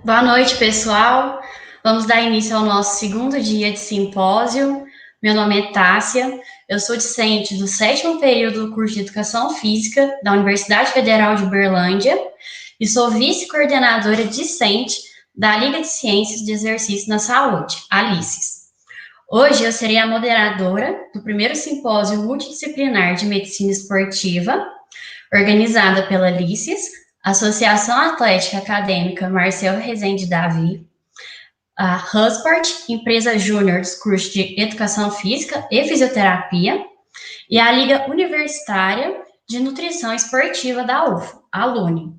Boa noite, pessoal. Vamos dar início ao nosso segundo dia de simpósio. Meu nome é Tássia, eu sou discente do 7º período do curso de Educação Física da Universidade Federal de Uberlândia e sou vice-coordenadora discente da Liga de Ciências de Exercício na Saúde, a LICES. Hoje eu serei a moderadora do primeiro simpósio multidisciplinar de medicina esportiva, organizada pela LICES, Associação Atlética Acadêmica Marcel Rezende Davi, a Husport, empresa júnior dos cursos de Educação Física e Fisioterapia, e a Liga Universitária de Nutrição Esportiva da UFO, a LUNE.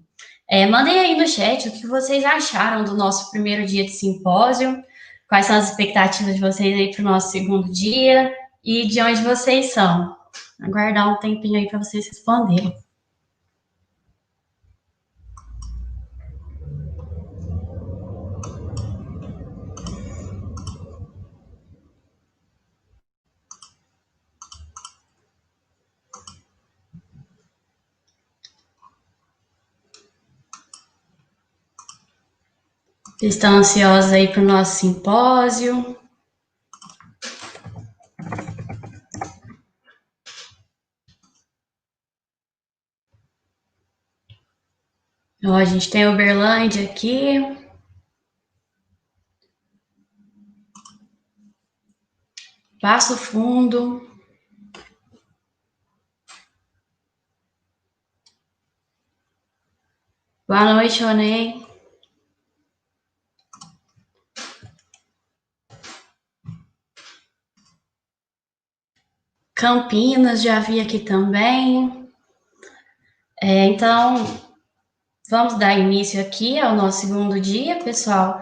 Mandem aí no chat o que vocês acharam do nosso primeiro dia de simpósio, quais são as expectativas de vocês aí para o nosso segundo dia e de onde vocês são. Aguardar um tempinho aí para vocês responderem. Estão ansiosos aí para o nosso simpósio? Ó, a gente tem Uberlândia aqui. Passo Fundo. Boa noite, Ronei. Campinas, já vi aqui também. Então, vamos dar início aqui ao nosso segundo dia, pessoal.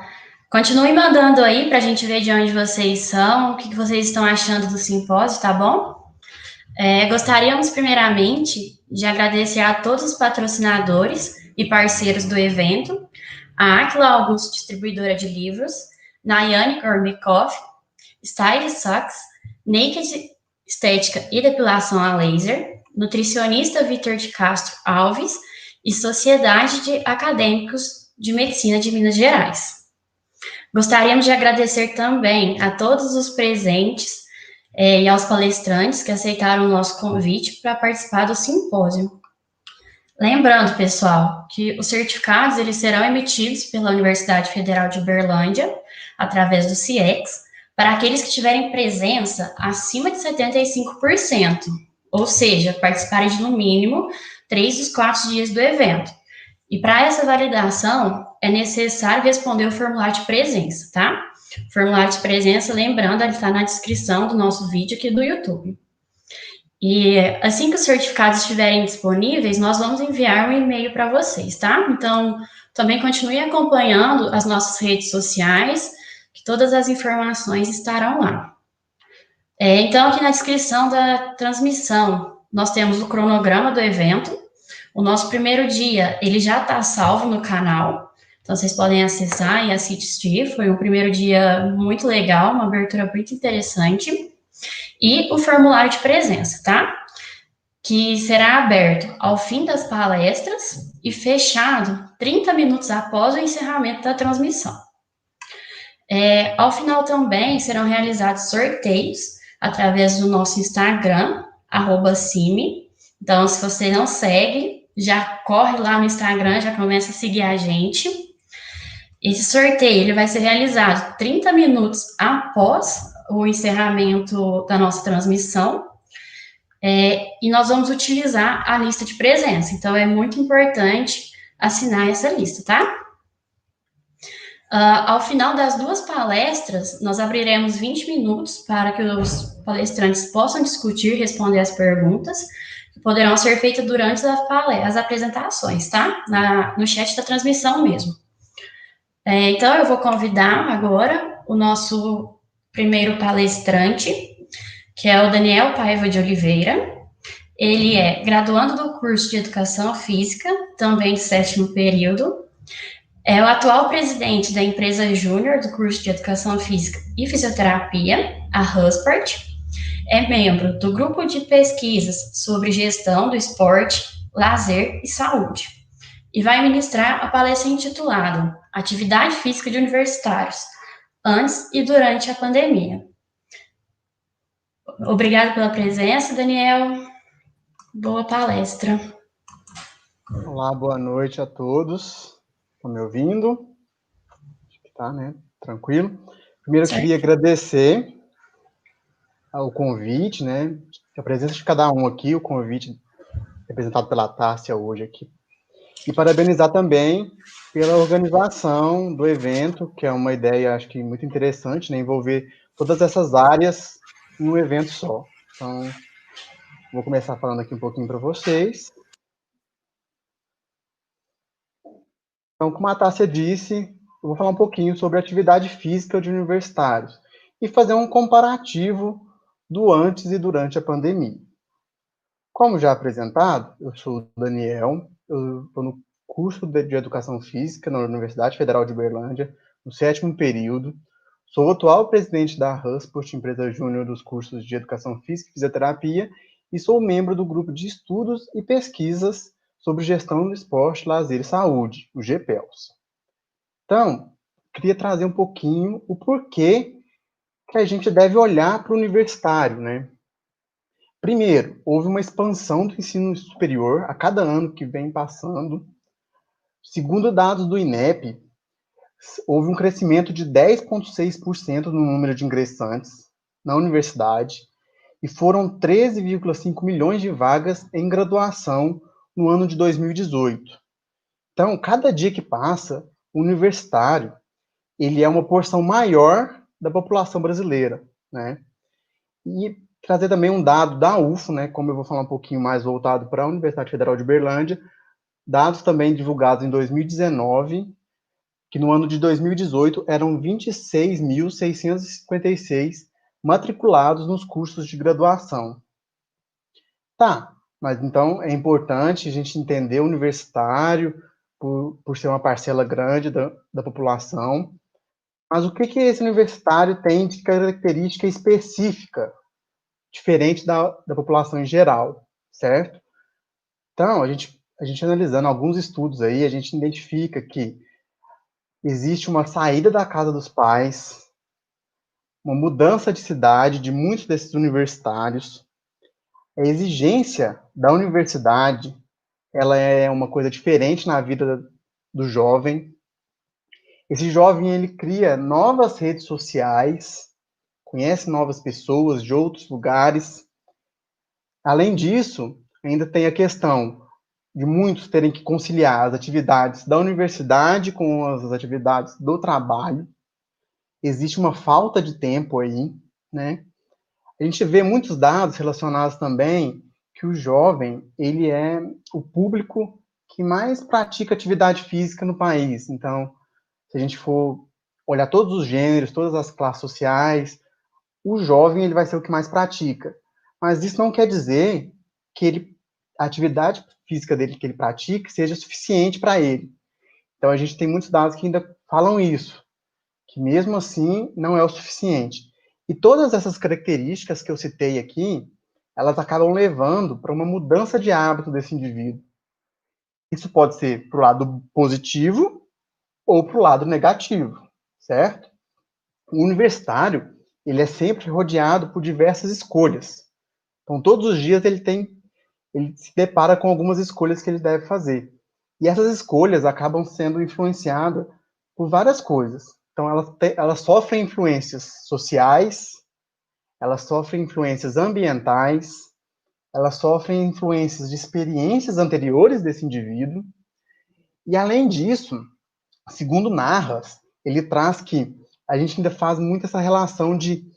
Continuem mandando aí para a gente ver de onde vocês são, o que vocês estão achando do simpósio, tá bom? Gostaríamos, primeiramente, de agradecer a todos os patrocinadores e parceiros do evento, a Aquila Augusto, distribuidora de livros, Nayane Gourmet Coffee, Style Socks, Naked Estética e Depilação a Laser, nutricionista Vitor de Castro Alves e Sociedade de Acadêmicos de Medicina de Minas Gerais. Gostaríamos de agradecer também a todos os presentes e aos palestrantes que aceitaram o nosso convite para participar do simpósio. Lembrando, pessoal, que os certificados eles serão emitidos pela Universidade Federal de Uberlândia, através do CIEX, para aqueles que tiverem presença acima de 75%, ou seja, participarem de no mínimo 3 dos 4 dias do evento. E para essa validação, é necessário responder o formulário de presença, tá? O formulário de presença, lembrando, ele está na descrição do nosso vídeo aqui do YouTube. E assim que os certificados estiverem disponíveis, nós vamos enviar um e-mail para vocês, tá? Então, também continue acompanhando as nossas redes sociais, que todas as informações estarão lá. Então, aqui na descrição da transmissão, nós temos o cronograma do evento. O nosso primeiro dia, ele já está salvo no canal, então vocês podem acessar e assistir. Foi um primeiro dia muito legal, uma abertura muito interessante. E o formulário de presença, tá? Que será aberto ao fim das palestras e fechado 30 minutos após o encerramento da transmissão. Ao final também serão realizados sorteios através do nosso Instagram, @cime. Então, se você não segue, já corre lá no Instagram, já começa a seguir a gente. Esse sorteio ele vai ser realizado 30 minutos após o encerramento da nossa transmissão, e nós vamos utilizar a lista de presença. Então, é muito importante assinar essa lista, tá? Ao final das 2 palestras, nós abriremos 20 minutos para que os palestrantes possam discutir e responder as perguntas, que poderão ser feitas durante as apresentações, tá? No chat da transmissão mesmo. Então, eu vou convidar agora o nosso primeiro palestrante, que é o Daniel Paiva de Oliveira. Ele é graduando do curso de Educação Física, também de 7º período. É o atual presidente da empresa júnior do curso de Educação Física e Fisioterapia, a Husport. É membro do grupo de pesquisas sobre gestão do esporte, lazer e saúde. e vai ministrar a palestra intitulada Atividade Física de Universitários, antes e durante a pandemia. Obrigado pela presença, Daniel. Boa palestra. Olá, boa noite a todos. Estão me ouvindo? Acho que tá, né? Tranquilo. Primeiro, eu queria agradecer o convite, né? A presença de cada um aqui, o convite representado pela Tássia hoje aqui. E parabenizar também pela organização do evento, que é uma ideia, acho que muito interessante, né? Envolver todas essas áreas em um evento só. Então, vou começar falando aqui um pouquinho para vocês. Então, como a Tássia disse, eu vou falar um pouquinho sobre a atividade física de universitários e fazer um comparativo do antes e durante a pandemia. Como já apresentado, eu sou o Daniel, eu estou no curso de Educação Física na Universidade Federal de Uberlândia, no 7º período. Sou o atual presidente da Husport, empresa júnior dos cursos de Educação Física e Fisioterapia, e sou membro do grupo de estudos e pesquisas sobre gestão do esporte, lazer e saúde, o GPELS. Então, queria trazer um pouquinho o porquê que a gente deve olhar para o universitário, né? Primeiro, houve uma expansão do ensino superior a cada ano que vem passando. Segundo dados do INEP, houve um crescimento de 10,6% no número de ingressantes na universidade e foram 13,5 milhões de vagas em graduação no ano de 2018. Então, cada dia que passa, o universitário ele é uma porção maior da população brasileira, né? E trazer também um dado da UFO, né? Como eu vou falar um pouquinho mais voltado para a Universidade Federal de Uberlândia, dados também divulgados em 2019, que no ano de 2018 eram 26.656 matriculados nos cursos de graduação. Tá, mas então é importante a gente entender o universitário, por ser uma parcela grande da população. Mas o que esse universitário tem de característica específica, diferente da população em geral, certo? Então, a gente analisando alguns estudos aí, a gente identifica que existe uma saída da casa dos pais, uma mudança de cidade de muitos desses universitários. A exigência da universidade, ela é uma coisa diferente na vida do jovem. Esse jovem, ele cria novas redes sociais, conhece novas pessoas de outros lugares. Além disso, ainda tem a questão de muitos terem que conciliar as atividades da universidade com as atividades do trabalho. Existe uma falta de tempo aí, né? A gente vê muitos dados relacionados também que o jovem, ele é o público que mais pratica atividade física no país. Então, se a gente for olhar todos os gêneros, todas as classes sociais, o jovem ele vai ser o que mais pratica. Mas isso não quer dizer que a atividade física dele que ele pratica seja suficiente para ele. Então a gente tem muitos dados que ainda falam isso, que mesmo assim não é o suficiente. E todas essas características que eu citei aqui, elas acabam levando para uma mudança de hábito desse indivíduo. Isso pode ser para o lado positivo ou para o lado negativo, certo? O universitário, ele é sempre rodeado por diversas escolhas. Então, todos os dias ele se depara com algumas escolhas que ele deve fazer. E essas escolhas acabam sendo influenciadas por várias coisas. Então, elas sofrem influências sociais, elas sofrem influências ambientais, elas sofrem influências de experiências anteriores desse indivíduo. E, além disso, segundo Narras, ele traz que a gente ainda faz muito essa relação de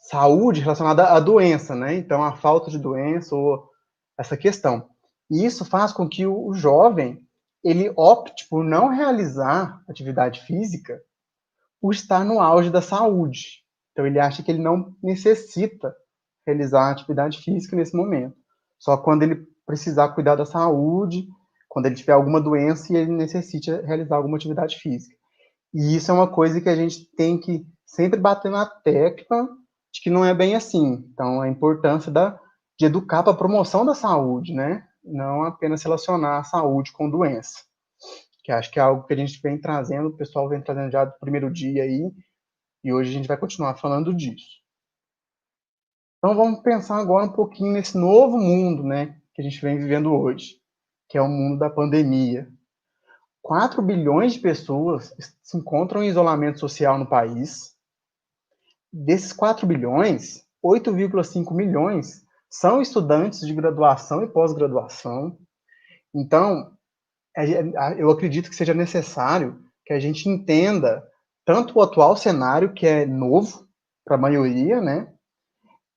saúde relacionada à doença, né? Então, a falta de doença ou essa questão. E isso faz com que o jovem ele opte por não realizar atividade física por estar no auge da saúde. Então, ele acha que ele não necessita realizar atividade física nesse momento. Só quando ele precisar cuidar da saúde, quando ele tiver alguma doença e ele necessite realizar alguma atividade física. E isso é uma coisa que a gente tem que sempre bater na tecla de que não é bem assim. Então, a importância de educar para a promoção da saúde, né? não apenas relacionar a saúde com doença, que acho que é algo que a gente vem trazendo, o pessoal vem trazendo já do primeiro dia aí, e hoje a gente vai continuar falando disso. Então vamos pensar agora um pouquinho nesse novo mundo, né, que a gente vem vivendo hoje, que é o mundo da pandemia. 4 bilhões de pessoas se encontram em isolamento social no país. Desses 4 bilhões, 8,5 milhões são estudantes de graduação e pós-graduação. Então, eu acredito que seja necessário que a gente entenda tanto o atual cenário, que é novo para a maioria, né,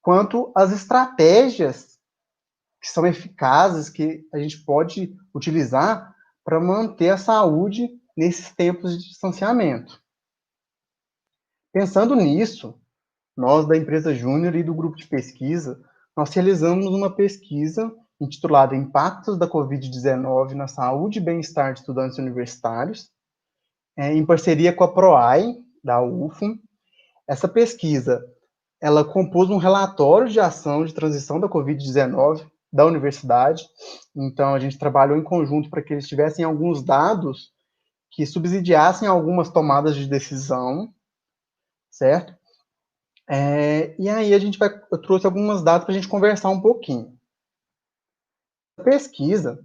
quanto as estratégias que são eficazes, que a gente pode utilizar para manter a saúde nesses tempos de distanciamento. Pensando nisso, nós da empresa Júnior e do grupo de pesquisa, nós realizamos uma pesquisa intitulada Impactos da Covid-19 na Saúde e Bem-Estar de Estudantes Universitários, em parceria com a PROAI, da UFM. Essa pesquisa, ela compôs um relatório de ação de transição da Covid-19 da universidade. Então, a gente trabalhou em conjunto para que eles tivessem alguns dados que subsidiassem algumas tomadas de decisão, certo? E aí eu trouxe algumas dados para a gente conversar um pouquinho. A pesquisa,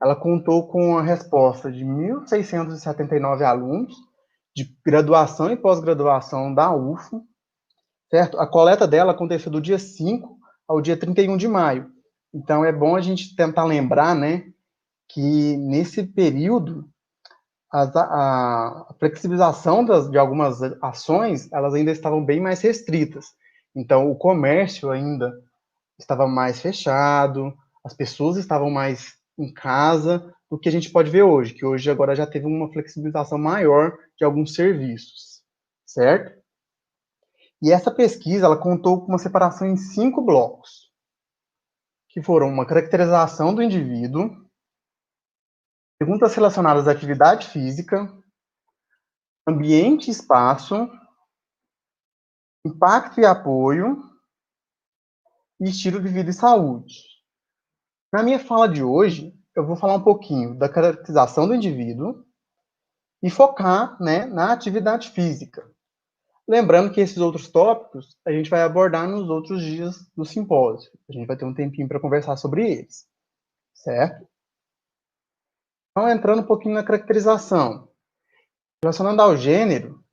ela contou com a resposta de 1.679 alunos de graduação e pós-graduação da UFO, certo? A coleta dela aconteceu do dia 5 ao dia 31 de maio. Então, é bom a gente tentar lembrar, né, que nesse período, a flexibilização de algumas ações, elas ainda estavam bem mais restritas. Então, o comércio ainda estava mais fechado, as pessoas estavam mais em casa, do que a gente pode ver hoje, que hoje agora já teve uma flexibilização maior de alguns serviços, certo? E essa pesquisa, ela contou com uma separação em 5 blocos, que foram uma caracterização do indivíduo, perguntas relacionadas à atividade física, ambiente e espaço, impacto e apoio, e estilo de vida e saúde. Na minha fala de hoje, eu vou falar um pouquinho da caracterização do indivíduo e focar, né, na atividade física. Lembrando que esses outros tópicos a gente vai abordar nos outros dias do simpósio. A gente vai ter um tempinho para conversar sobre eles, certo? Então, entrando um pouquinho na caracterização. Relacionando ao gênero,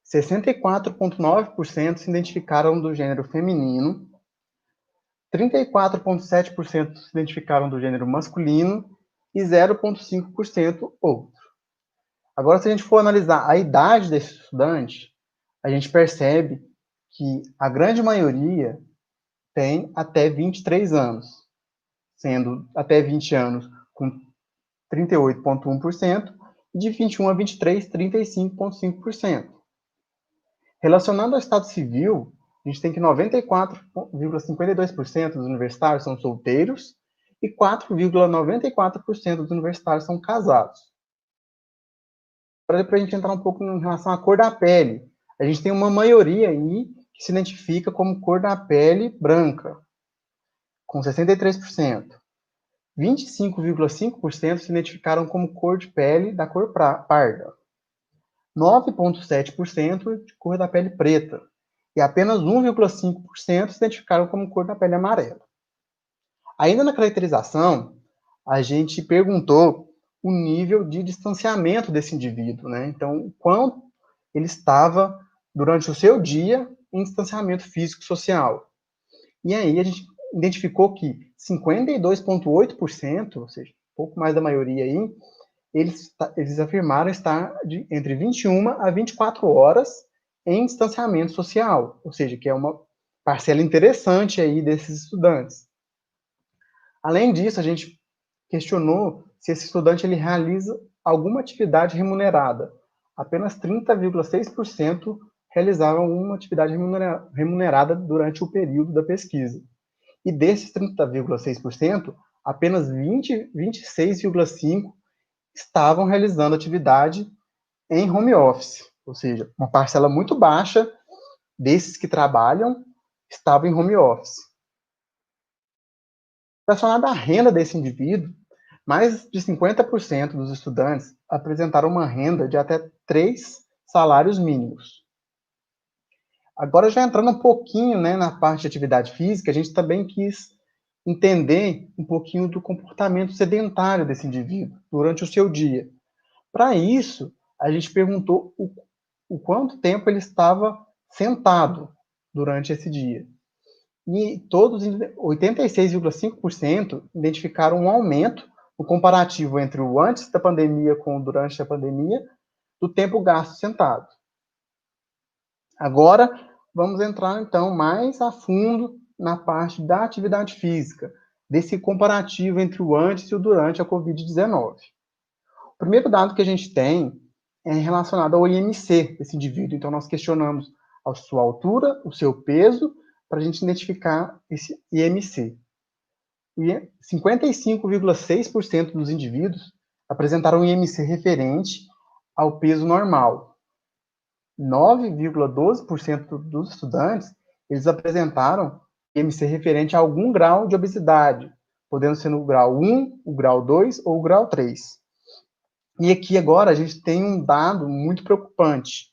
64,9% se identificaram do gênero feminino, 34,7% se identificaram do gênero masculino e 0,5% outro. Agora, se a gente for analisar a idade desse estudante, a gente percebe que a grande maioria tem até 23 anos, sendo até 20 anos com 38,1% e de 21 a 23, 35,5%. Relacionando ao estado civil, a gente tem que 94,52% dos universitários são solteiros e 4,94% dos universitários são casados. Para a gente entrar um pouco em relação à cor da pele, a gente tem uma maioria aí que se identifica como cor da pele branca, com 63%. 25,5% se identificaram como cor de pele da cor parda. 9,7% de cor da pele preta. E apenas 1,5% se identificaram como cor da pele amarela. Ainda na caracterização, a gente perguntou o nível de distanciamento desse indivíduo, né? Então, o quanto ele estava, durante o seu dia, em distanciamento físico-social. E aí a gente identificou que 52,8%, ou seja, um pouco mais da maioria aí, eles afirmaram estar entre 21 a 24 horas em distanciamento social, ou seja, que é uma parcela interessante aí desses estudantes. Além disso, a gente questionou se esse estudante ele realiza alguma atividade remunerada. Apenas 30,6% realizavam uma atividade remunerada durante o período da pesquisa. E desses 30,6%, apenas 26,5% estavam realizando atividade em home office, ou seja, uma parcela muito baixa desses que trabalham estavam em home office. Relacionado à renda desse indivíduo, mais de 50% dos estudantes apresentaram uma renda de até 3 salários mínimos. Agora, já entrando um pouquinho, né, na parte de atividade física, a gente também quis entender um pouquinho do comportamento sedentário desse indivíduo durante o seu dia. Para isso, a gente perguntou o quanto tempo ele estava sentado durante esse dia. E todos, 86,5%, identificaram um aumento no comparativo entre o antes da pandemia com o durante a pandemia, do tempo gasto sentado. Agora, vamos entrar, então, mais a fundo na parte da atividade física, desse comparativo entre o antes e o durante a Covid-19. O primeiro dado que a gente tem é relacionado ao IMC desse indivíduo. Então, nós questionamos a sua altura, o seu peso, para a gente identificar esse IMC. E 55,6% dos indivíduos apresentaram um IMC referente ao peso normal. 9,12% dos estudantes, eles apresentaram IMC referente a algum grau de obesidade, podendo ser no grau 1, o grau 2 ou o grau 3. E aqui agora a gente tem um dado muito preocupante,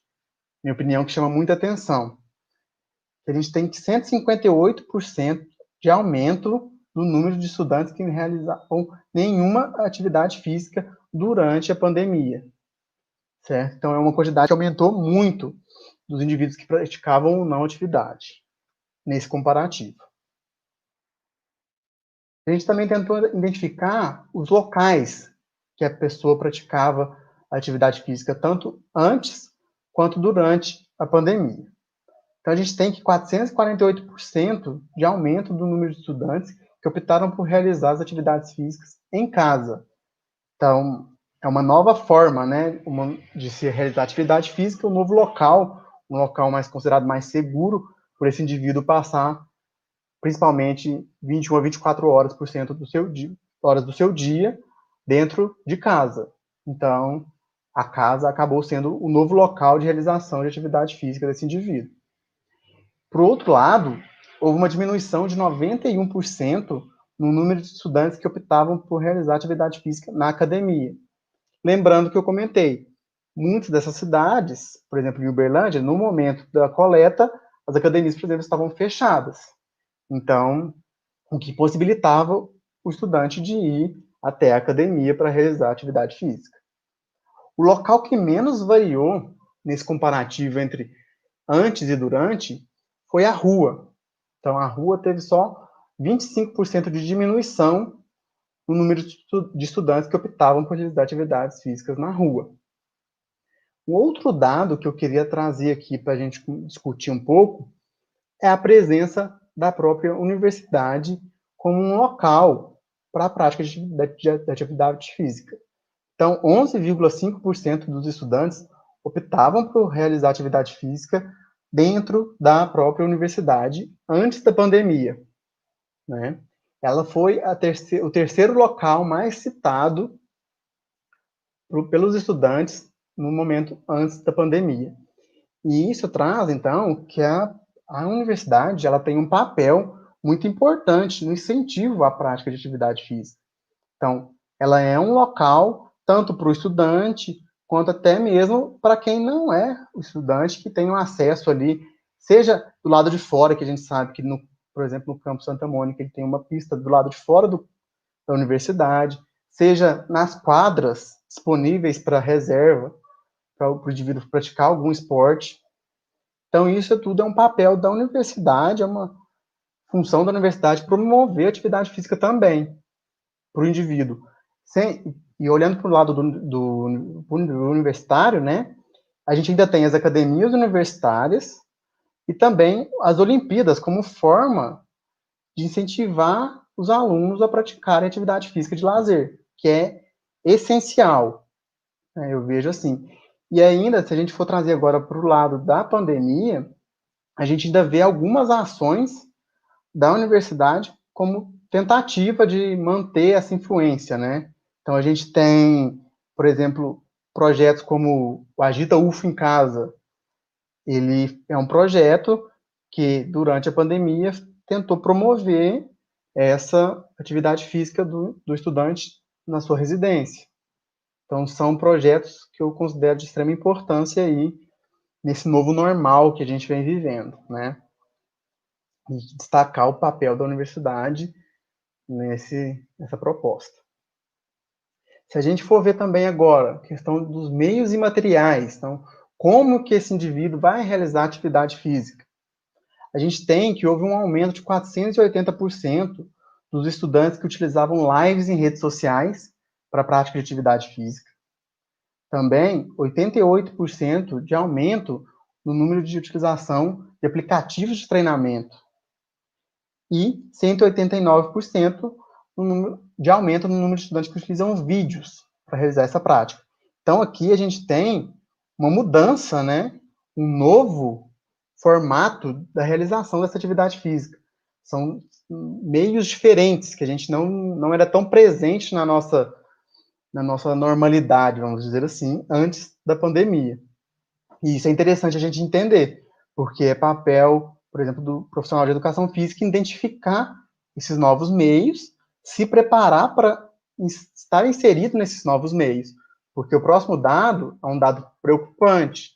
minha opinião, que chama muita atenção. A gente tem 158% de aumento no número de estudantes que realizavam nenhuma atividade física durante a pandemia, certo? Então, é uma quantidade que aumentou muito dos indivíduos que praticavam ou não atividade, nesse comparativo. A gente também tentou identificar os locais que a pessoa praticava a atividade física, tanto antes quanto durante a pandemia. Então, a gente tem que 448% de aumento do número de estudantes que optaram por realizar as atividades físicas em casa. Então, é uma nova forma, né, de se realizar atividade física, um novo local, um local mais considerado mais seguro por esse indivíduo passar, principalmente 21 a 24 horas do seu dia dentro de casa. Então, a casa acabou sendo o novo local de realização de atividade física desse indivíduo. Por outro lado, houve uma diminuição de 91% no número de estudantes que optavam por realizar atividade física na academia. Lembrando que eu comentei, muitas dessas cidades, por exemplo, em Uberlândia, no momento da coleta, as academias, por exemplo, estavam fechadas. Então, o que possibilitava o estudante de ir até a academia para realizar atividade física. O local que menos variou nesse comparativo entre antes e durante foi a rua. Então, a rua teve só 25% de diminuição no número de estudantes que optavam por realizar atividades físicas na rua. Um outro dado que eu queria trazer aqui para a gente discutir um pouco é a presença da própria universidade como um local para a prática de atividade física. Então, 11,5% dos estudantes optavam por realizar atividade física dentro da própria universidade antes da pandemia, né? Ela foi o terceiro local mais citado pelos estudantes no momento antes da pandemia. E isso traz, então, que a universidade ela tem um papel muito importante no incentivo à prática de atividade física. Então, ela é um local tanto para o estudante, quanto até mesmo para quem não é o estudante, que tem um acesso ali, seja do lado de fora, que a gente sabe que, por exemplo, no Campus Santa Mônica, ele tem uma pista do lado de fora da universidade, seja nas quadras disponíveis para reserva, para o indivíduo praticar algum esporte. Então, isso tudo é um papel da universidade, é uma função da universidade promover a atividade física também para o indivíduo. E olhando para o lado do universitário, né, a gente ainda tem as academias universitárias e também as Olimpíadas como forma de incentivar os alunos a praticarem atividade física de lazer, que é essencial, né, eu vejo assim. E ainda, se a gente for trazer agora para o lado da pandemia, a gente ainda vê algumas ações da universidade como tentativa de manter essa influência, né? Então, a gente tem, por exemplo, projetos como o Agita UFO em Casa. Ele é um projeto que, durante a pandemia, tentou promover essa atividade física do estudante na sua residência. Então, são projetos que eu considero de extrema importância aí nesse novo normal que a gente vem vivendo, né? E destacar o papel da universidade nessa proposta. Se a gente for ver também agora a questão dos meios imateriais, então, como que esse indivíduo vai realizar atividade física? A gente tem que houve um aumento de 480% dos estudantes que utilizavam lives em redes sociais para a prática de atividade física. Também, 88% de aumento no número de utilização de aplicativos de treinamento. E 189% de aumento no número de estudantes que utilizam vídeos para realizar essa prática. Então, aqui a gente tem uma mudança, né? Um novo formato da realização dessa atividade física. São meios diferentes, que a gente não era tão presente na nossa normalidade, vamos dizer assim, antes da pandemia. E isso é interessante a gente entender, porque é papel, por exemplo, do profissional de educação física identificar esses novos meios, se preparar para estar inserido nesses novos meios. Porque o próximo dado é um dado preocupante,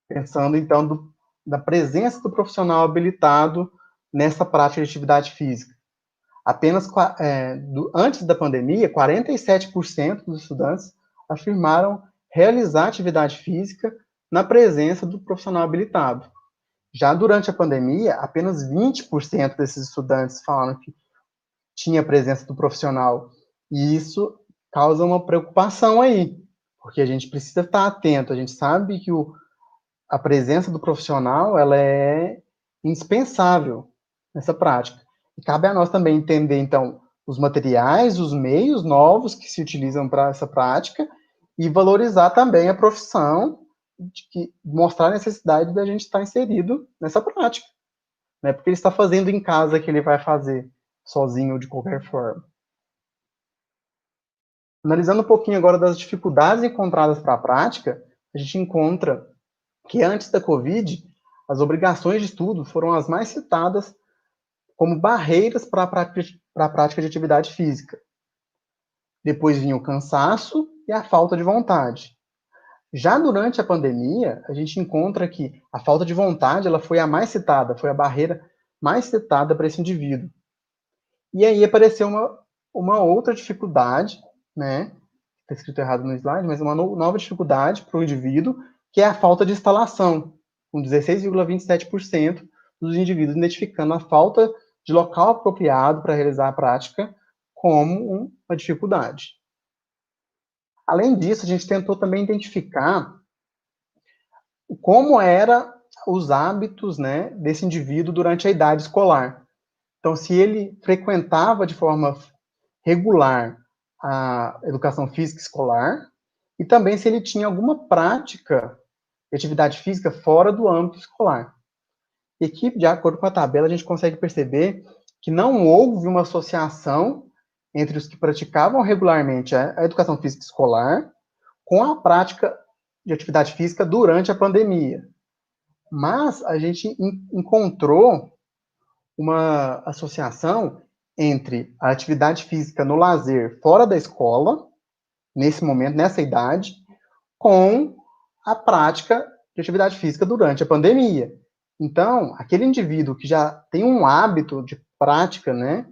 pensando, então, da presença do profissional habilitado nessa prática de atividade física. Apenas antes da pandemia, 47% dos estudantes afirmaram realizar atividade física na presença do profissional habilitado. Já durante a pandemia, apenas 20% desses estudantes falaram que tinha a presença do profissional. E isso causa uma preocupação aí, porque a gente precisa estar atento. A gente sabe que a presença do profissional ela é indispensável nessa prática. E cabe a nós também entender, então, os materiais, os meios novos que se utilizam para essa prática e valorizar também a profissão, mostrar a necessidade da gente estar inserido nessa prática. Não é porque ele está fazendo em casa que ele vai fazer sozinho ou de qualquer forma. Analisando um pouquinho agora das dificuldades encontradas para a prática, a gente encontra que antes da Covid, as obrigações de estudo foram as mais citadas como barreiras para a prática de atividade física. Depois vinha o cansaço e a falta de vontade. Já durante a pandemia, a gente encontra que a falta de vontade ela foi a mais citada, foi a barreira mais citada para esse indivíduo. E aí apareceu uma outra dificuldade, né? Está escrito errado no slide, mas uma nova dificuldade para o indivíduo, que é a falta de instalação, com 16,27% dos indivíduos identificando a falta de local apropriado para realizar a prática como uma dificuldade. Além disso, a gente tentou também identificar como eram os hábitos, né, desse indivíduo durante a idade escolar. Então, se ele frequentava de forma regular a educação física escolar e também se ele tinha alguma prática de atividade física fora do âmbito escolar. E aqui, de acordo com a tabela, a gente consegue perceber que não houve uma associação entre os que praticavam regularmente a educação física escolar com a prática de atividade física durante a pandemia. Mas a gente encontrou uma associação entre a atividade física no lazer fora da escola, nesse momento, nessa idade, com a prática de atividade física durante a pandemia. Então, aquele indivíduo que já tem um hábito de prática, né,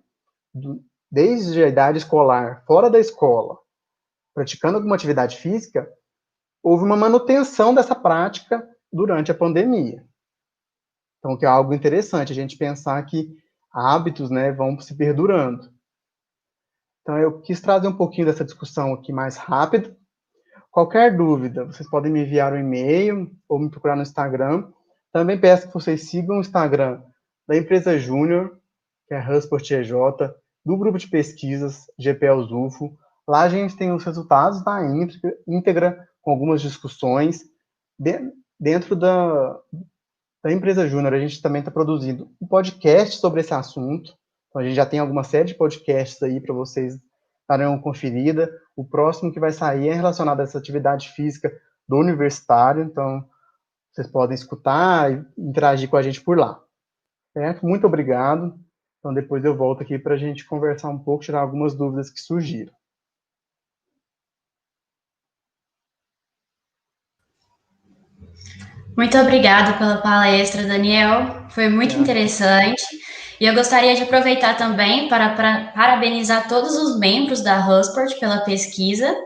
desde a idade escolar, fora da escola, praticando alguma atividade física, houve uma manutenção dessa prática durante a pandemia. Então, que é algo interessante a gente pensar que hábitos, né, vão se perdurando. Então, eu quis trazer um pouquinho dessa discussão aqui mais rápido. Qualquer dúvida, vocês podem me enviar um e-mail ou me procurar no Instagram. Também peço que vocês sigam o Instagram da Empresa Júnior, que é Hussport EJ, do grupo de pesquisas GPL ZUFO. Lá a gente tem os resultados da íntegra, com algumas discussões. Dentro da Empresa Júnior, a gente também está produzindo um podcast sobre esse assunto. Então, a gente já tem alguma série de podcasts aí para vocês darem uma conferida. O próximo que vai sair é relacionado a essa atividade física do universitário. Então, vocês podem escutar e interagir com a gente por lá. Certo? Muito obrigado. Então, depois eu volto aqui para a gente conversar um pouco, tirar algumas dúvidas que surgiram. Muito obrigada pela palestra, Daniel. Foi muito interessante. E eu gostaria de aproveitar também para parabenizar todos os membros da Husport pela pesquisa.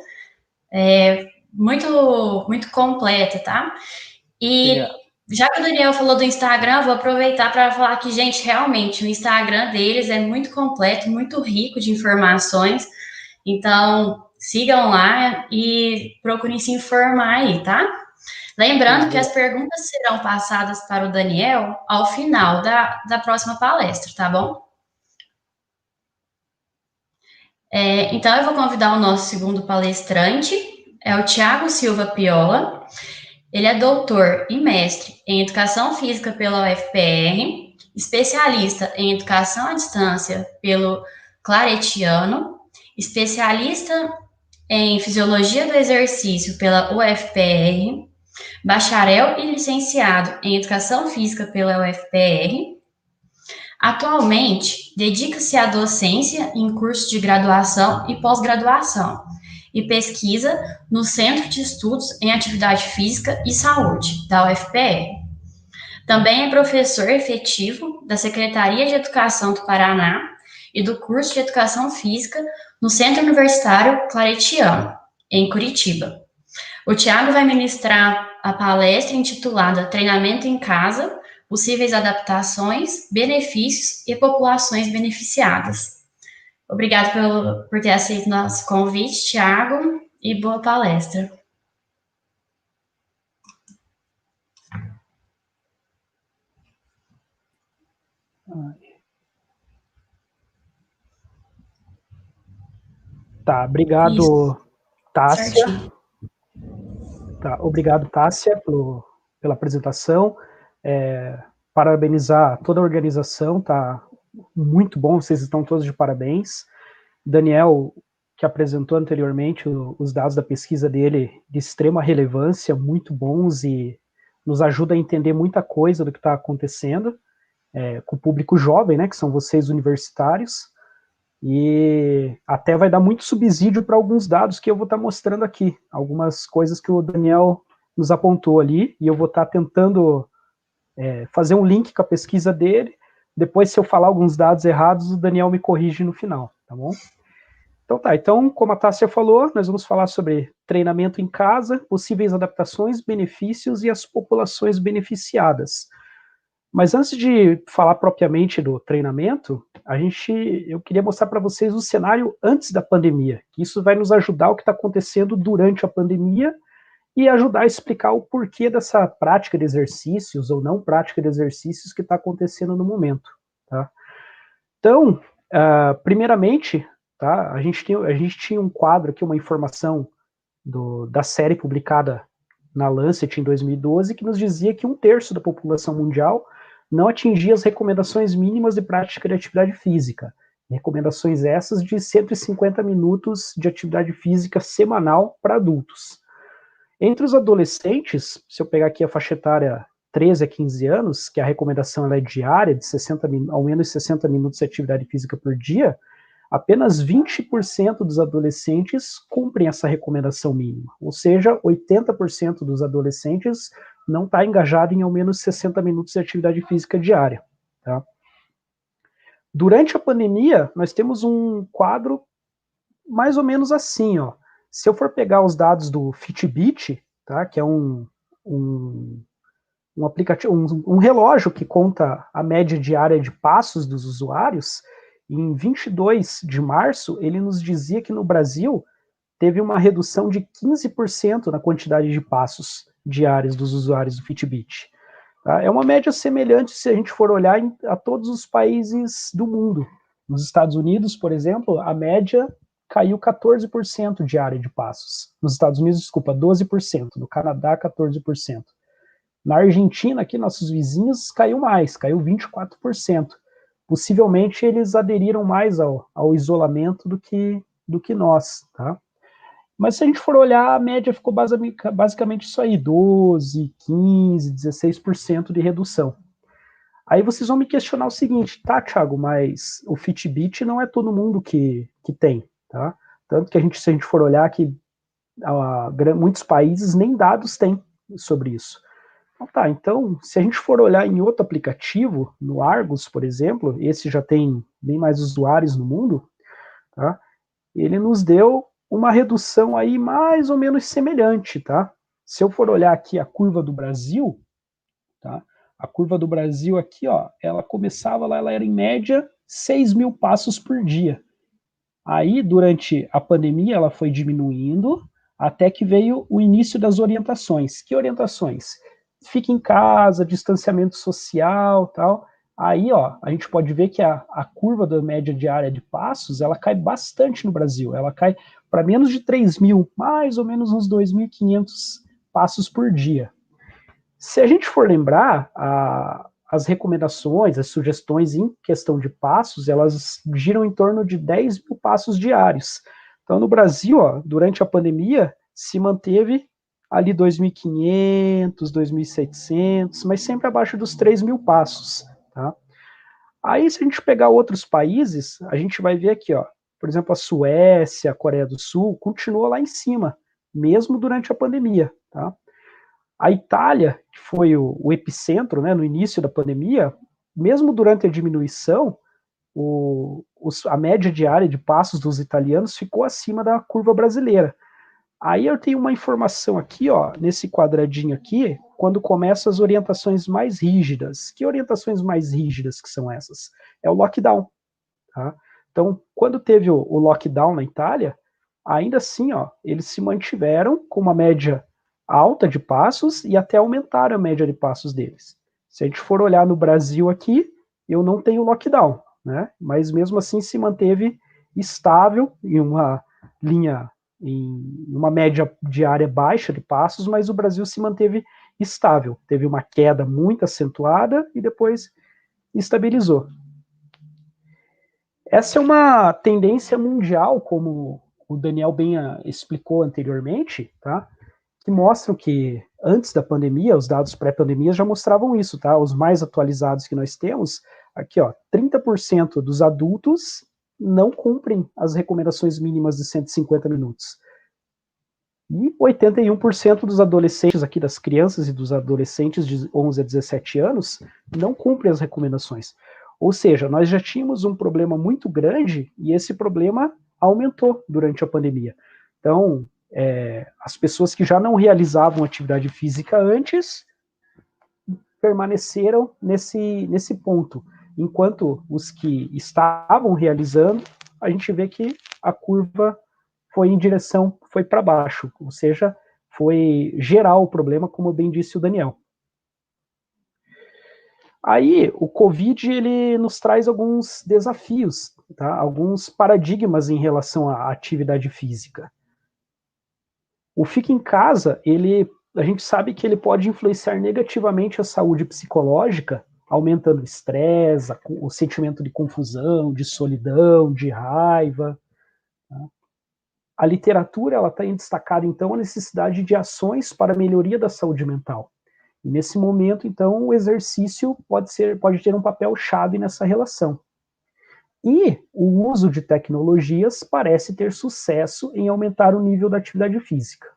Muito, muito completa, tá? E já que o Daniel falou do Instagram, eu vou aproveitar para falar que, gente, realmente, o Instagram deles é muito completo, muito rico de informações. Então, sigam lá e procurem se informar aí, tá? Lembrando que as perguntas serão passadas para o Daniel ao final da próxima palestra, tá bom? Então, eu vou convidar o nosso segundo palestrante, é o Tiago Silva Piola. Ele é doutor e mestre em Educação Física pela UFPR, especialista em Educação à Distância pelo Claretiano, especialista em Fisiologia do Exercício pela UFPR, bacharel e licenciado em Educação Física pela UFPR. Atualmente, dedica-se à docência em cursos de graduação e pós-graduação e pesquisa no Centro de Estudos em Atividade Física e Saúde, da UFPR. Também é professor efetivo da Secretaria de Educação do Paraná e do curso de Educação Física no Centro Universitário Claretiano, em Curitiba. O Tiago vai ministrar a palestra intitulada Treinamento em Casa, possíveis adaptações, benefícios e populações beneficiadas. Obrigado por ter aceito nosso convite, Tiago, e boa palestra. Tá, obrigado, isso. Tássia. Tá, obrigado, Tássia, pela apresentação. Parabenizar toda a organização, tá muito bom, vocês estão todos de parabéns. Daniel, que apresentou anteriormente os dados da pesquisa dele, de extrema relevância, muito bons e nos ajuda a entender muita coisa do que está acontecendo com o público jovem, né, que são vocês universitários. E até vai dar muito subsídio para alguns dados que eu vou estar mostrando aqui, algumas coisas que o Daniel nos apontou ali, e eu vou estar tentando fazer um link com a pesquisa dele. Depois, se eu falar alguns dados errados, o Daniel me corrige no final, tá bom? Então tá, como a Tássia falou, nós vamos falar sobre treinamento em casa, possíveis adaptações, benefícios e as populações beneficiadas. Mas antes de falar propriamente do treinamento, eu queria mostrar para vocês o cenário antes da pandemia, que isso vai nos ajudar o que está acontecendo durante a pandemia e ajudar a explicar o porquê dessa prática de exercícios ou não prática de exercícios que está acontecendo no momento. Tá? Então, primeiramente, tá, a gente tinha um quadro aqui, uma informação da série publicada na Lancet em 2012, que nos dizia que 1/3 da população mundial não atingia as recomendações mínimas de prática de atividade física. Recomendações essas de 150 minutos de atividade física semanal para adultos. Entre os adolescentes, se eu pegar aqui a faixa etária 13 a 15 anos, que a recomendação ela é diária, de ao menos 60 minutos de atividade física por dia, apenas 20% dos adolescentes cumprem essa recomendação mínima. Ou seja, 80% dos adolescentes não está engajado em ao menos 60 minutos de atividade física diária. Tá? Durante a pandemia, nós temos um quadro mais ou menos assim, ó. Se eu for pegar os dados do Fitbit, tá, que é um aplicativo, um relógio que conta a média diária de passos dos usuários, em 22 de março, ele nos dizia que no Brasil teve uma redução de 15% na quantidade de passos diários dos usuários do Fitbit. Tá? É uma média semelhante se a gente for olhar a todos os países do mundo. Nos Estados Unidos, por exemplo, a média caiu 14% diária de passos. Nos Estados Unidos, desculpa, 12%. No Canadá, 14%. Na Argentina, aqui, nossos vizinhos, caiu mais, caiu 24%. Possivelmente eles aderiram mais ao isolamento do que nós, tá? Mas se a gente for olhar, a média ficou basicamente isso aí, 12, 15, 16% de redução. Aí vocês vão me questionar o seguinte, tá, Thiago, mas o Fitbit não é todo mundo que tem, tá? Tanto que se a gente for olhar que muitos países nem dados têm sobre isso. Então, tá, então, se a gente for olhar em outro aplicativo, no Argos, por exemplo, esse já tem bem mais usuários no mundo, tá? Ele nos deu uma redução aí mais ou menos semelhante, tá? Se eu for olhar aqui a curva do Brasil, tá? A curva do Brasil aqui, ó, ela começava lá, ela era em média 6.000 passos por dia. Aí, durante a pandemia, ela foi diminuindo, até que veio o início das orientações. Que orientações? Fique em casa, distanciamento social, tal. Aí, ó, a gente pode ver que a curva da média diária de passos, ela cai bastante no Brasil. Ela cai para menos de 3.000, mais ou menos uns 2.500 passos por dia. Se a gente for lembrar, as recomendações, as sugestões em questão de passos, elas giram em torno de 10.000 passos diários. Então, no Brasil, ó, durante a pandemia, se manteve ali 2.500, 2.700, mas sempre abaixo dos 3.000 passos, tá? Aí, se a gente pegar outros países, a gente vai ver aqui, ó, por exemplo, a Suécia, a Coreia do Sul, continua lá em cima, mesmo durante a pandemia, tá? A Itália, que foi o epicentro, né, no início da pandemia, mesmo durante a diminuição, a média diária de passos dos italianos ficou acima da curva brasileira. Aí eu tenho uma informação aqui, ó, nesse quadradinho aqui, quando começam as orientações mais rígidas. Que orientações mais rígidas que são essas? É o lockdown, tá? Então, quando teve o lockdown na Itália, ainda assim, ó, eles se mantiveram com uma média alta de passos e até aumentaram a média de passos deles. Se a gente for olhar no Brasil aqui, eu não tenho lockdown, né? Mas mesmo assim se manteve estável em uma linha, em uma média diária baixa de passos, mas o Brasil se manteve estável. Teve uma queda muito acentuada e depois estabilizou. Essa é uma tendência mundial, como o Daniel bem explicou anteriormente, tá? Que mostram que antes da pandemia, os dados pré-pandemia já mostravam isso, tá? Os mais atualizados que nós temos, aqui, ó, 30% dos adultos não cumprem as recomendações mínimas de 150 minutos. E 81% dos adolescentes aqui, das crianças e dos adolescentes de 11 a 17 anos, não cumprem as recomendações. Ou seja, nós já tínhamos um problema muito grande e esse problema aumentou durante a pandemia. Então, as pessoas que já não realizavam atividade física antes permaneceram nesse ponto, enquanto os que estavam realizando, a gente vê que a curva foi para baixo, ou seja, foi geral o problema, como bem disse o Daniel. Aí, o Covid, ele nos traz alguns desafios, tá? Alguns paradigmas em relação à atividade física. O fica em casa, a gente sabe que ele pode influenciar negativamente a saúde psicológica, aumentando o estresse, o sentimento de confusão, de solidão, de raiva. Tá? A literatura ela está destacada, então, a necessidade de ações para a melhoria da saúde mental. E nesse momento, então, o exercício pode ter um papel chave nessa relação. E o uso de tecnologias parece ter sucesso em aumentar o nível da atividade física.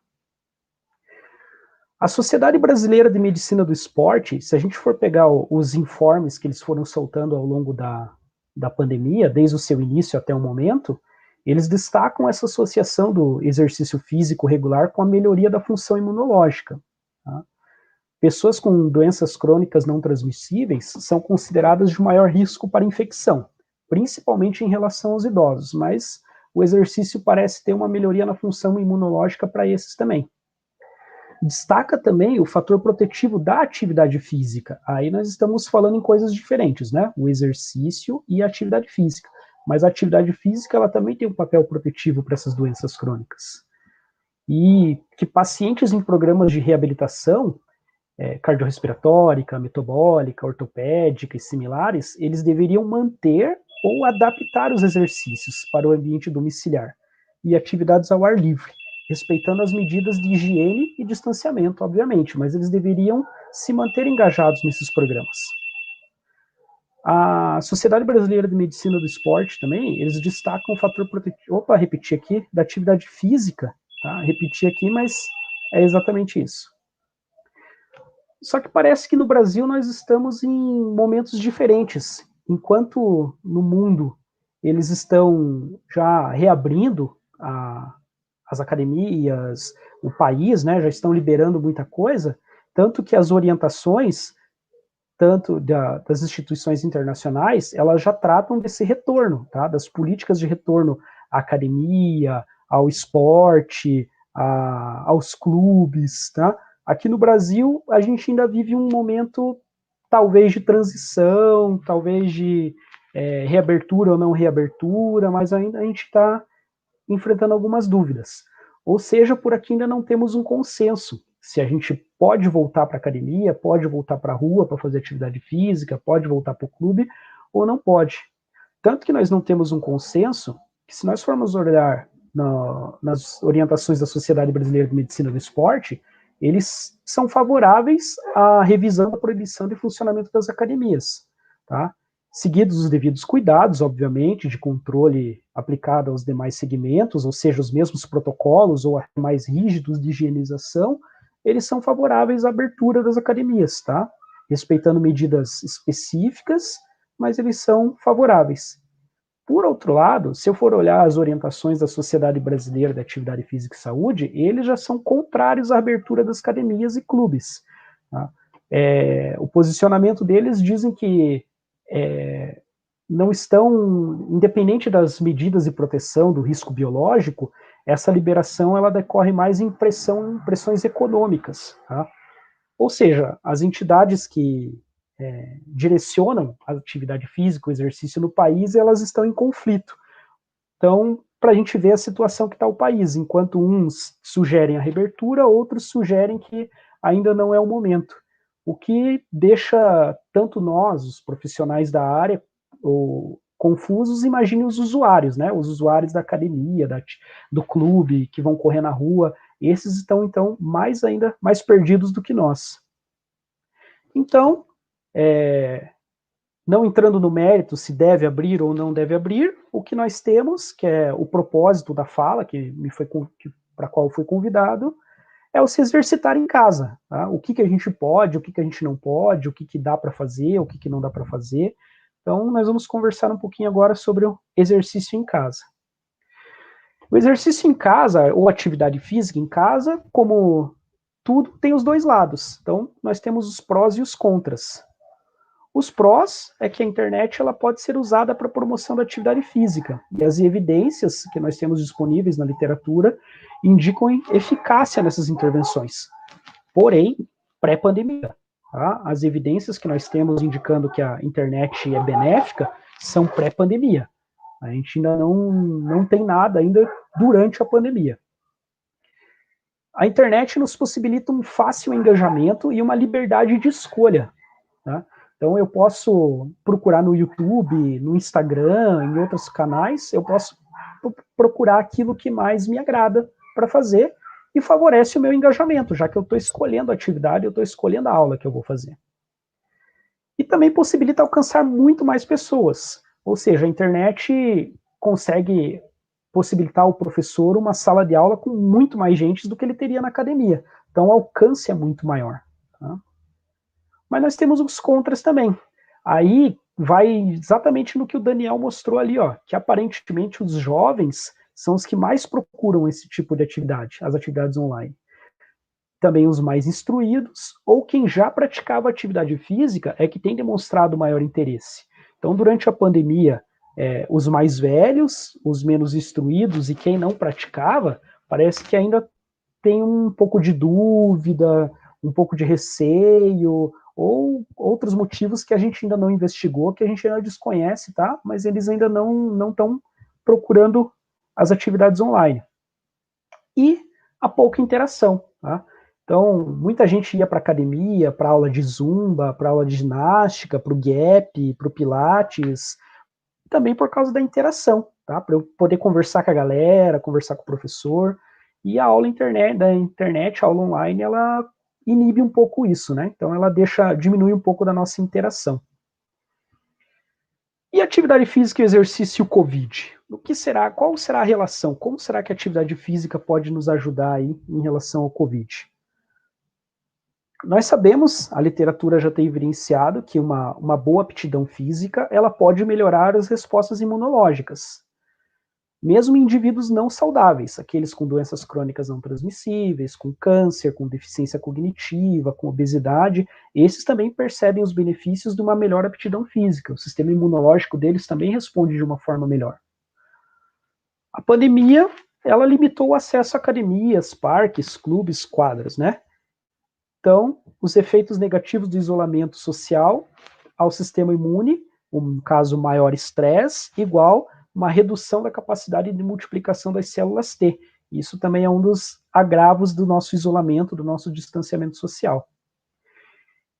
A Sociedade Brasileira de Medicina do Esporte, se a gente for pegar os informes que eles foram soltando ao longo da pandemia, desde o seu início até o momento, eles destacam essa associação do exercício físico regular com a melhoria da função imunológica. Tá? Pessoas com doenças crônicas não transmissíveis são consideradas de maior risco para infecção, principalmente em relação aos idosos, mas o exercício parece ter uma melhoria na função imunológica para esses também. Destaca também o fator protetivo da atividade física. Aí nós estamos falando em coisas diferentes, né? O exercício e a atividade física. Mas a atividade física, ela também tem um papel protetivo para essas doenças crônicas. E que pacientes em programas de reabilitação cardiorrespiratórica, metabólica, ortopédica e similares, eles deveriam manter ou adaptar os exercícios para o ambiente domiciliar e atividades ao ar livre, respeitando as medidas de higiene e distanciamento, obviamente, mas eles deveriam se manter engajados nesses programas. A Sociedade Brasileira de Medicina do Esporte também, eles destacam o fator protetivo, repetir aqui, da atividade física, tá? Repetir aqui, mas é exatamente isso. Só que parece que no Brasil nós estamos em momentos diferentes. Enquanto no mundo eles estão já reabrindo as academias, o país, né, já estão liberando muita coisa, tanto que as orientações, tanto das instituições internacionais, elas já tratam desse retorno, tá, das políticas de retorno à academia, ao esporte, aos clubes, tá. Aqui no Brasil, a gente ainda vive um momento, talvez, de transição, talvez de reabertura ou não reabertura, mas ainda a gente está enfrentando algumas dúvidas. Ou seja, por aqui ainda não temos um consenso. Se a gente pode voltar para a academia, pode voltar para a rua para fazer atividade física, pode voltar para o clube, ou não pode. Tanto que nós não temos um consenso, que se nós formos olhar nas orientações da Sociedade Brasileira de Medicina do Esporte, eles são favoráveis à revisão da proibição de funcionamento das academias, tá? Seguidos os devidos cuidados, obviamente, de controle aplicado aos demais segmentos, ou seja, os mesmos protocolos ou mais rígidos de higienização, eles são favoráveis à abertura das academias, tá? Respeitando medidas específicas, mas eles são favoráveis. Por outro lado, se eu for olhar as orientações da Sociedade Brasileira de Atividade Física e Saúde, eles já são contrários à abertura das academias e clubes. Tá? O posicionamento deles dizem que não estão, independente das medidas de proteção do risco biológico, essa liberação ela decorre mais em pressões econômicas. Tá? Ou seja, as entidades que direcionam a atividade física, o exercício no país, elas estão em conflito. Então, para a gente ver a situação que está o país, enquanto uns sugerem a reabertura, outros sugerem que ainda não é o momento. O que deixa tanto nós, os profissionais da área, confusos, imagine os usuários, né? Os usuários da academia, do clube, que vão correr na rua, esses estão, então, mais perdidos do que nós. Então, não entrando no mérito se deve abrir ou não deve abrir, o que nós temos, que é o propósito da fala, para a qual fui convidado, é o se exercitar em casa. Tá? O que a gente pode, o que a gente não pode, o que dá para fazer, o que não dá para fazer. Então, nós vamos conversar um pouquinho agora sobre o exercício em casa. O exercício em casa, ou atividade física em casa, como tudo, tem os dois lados. Então, nós temos os prós e os contras. Os prós é que a internet ela pode ser usada para promoção da atividade física, e as evidências que nós temos disponíveis na literatura indicam eficácia nessas intervenções. Porém, pré-pandemia, tá? As evidências que nós temos indicando que a internet é benéfica são pré-pandemia. A gente ainda não tem nada ainda durante a pandemia. A internet nos possibilita um fácil engajamento e uma liberdade de escolha, tá? Então, eu posso procurar no YouTube, no Instagram, em outros canais, eu posso procurar aquilo que mais me agrada para fazer e favorece o meu engajamento, já que eu estou escolhendo a atividade, eu estou escolhendo a aula que eu vou fazer. E também possibilita alcançar muito mais pessoas, ou seja, a internet consegue possibilitar ao professor uma sala de aula com muito mais gente do que ele teria na academia. Então, o alcance é muito maior. Tá? Mas nós temos os contras também. Aí vai exatamente no que o Daniel mostrou ali, ó, que aparentemente os jovens são os que mais procuram esse tipo de atividade, as atividades online. Também os mais instruídos, ou quem já praticava atividade física é que tem demonstrado maior interesse. Então, durante a pandemia, os mais velhos, os menos instruídos e quem não praticava, parece que ainda tem um pouco de dúvida, um pouco de receio, ou outros motivos que a gente ainda não investigou, que a gente ainda desconhece, tá? Mas eles ainda não estão procurando as atividades online. E a pouca interação, tá? Então, muita gente ia para academia, para aula de zumba, para aula de ginástica, para o gap, para o pilates, também por causa da interação, tá? Para eu poder conversar com a galera, conversar com o professor. E a aula da internet, a aula online, ela inibe um pouco isso, né? Então ela diminui um pouco da nossa interação. E atividade física e exercício e o Covid? Qual será a relação? Como será que a atividade física pode nos ajudar aí em relação ao Covid? Nós sabemos, a literatura já tem evidenciado que uma boa aptidão física, ela pode melhorar as respostas imunológicas. Mesmo em indivíduos não saudáveis, aqueles com doenças crônicas não transmissíveis, com câncer, com deficiência cognitiva, com obesidade, esses também percebem os benefícios de uma melhor aptidão física. O sistema imunológico deles também responde de uma forma melhor. A pandemia, ela limitou o acesso a academias, parques, clubes, quadras, né? Então, os efeitos negativos do isolamento social ao sistema imune, um caso maior estresse, igual uma redução da capacidade de multiplicação das células T. Isso também é um dos agravos do nosso isolamento, do nosso distanciamento social.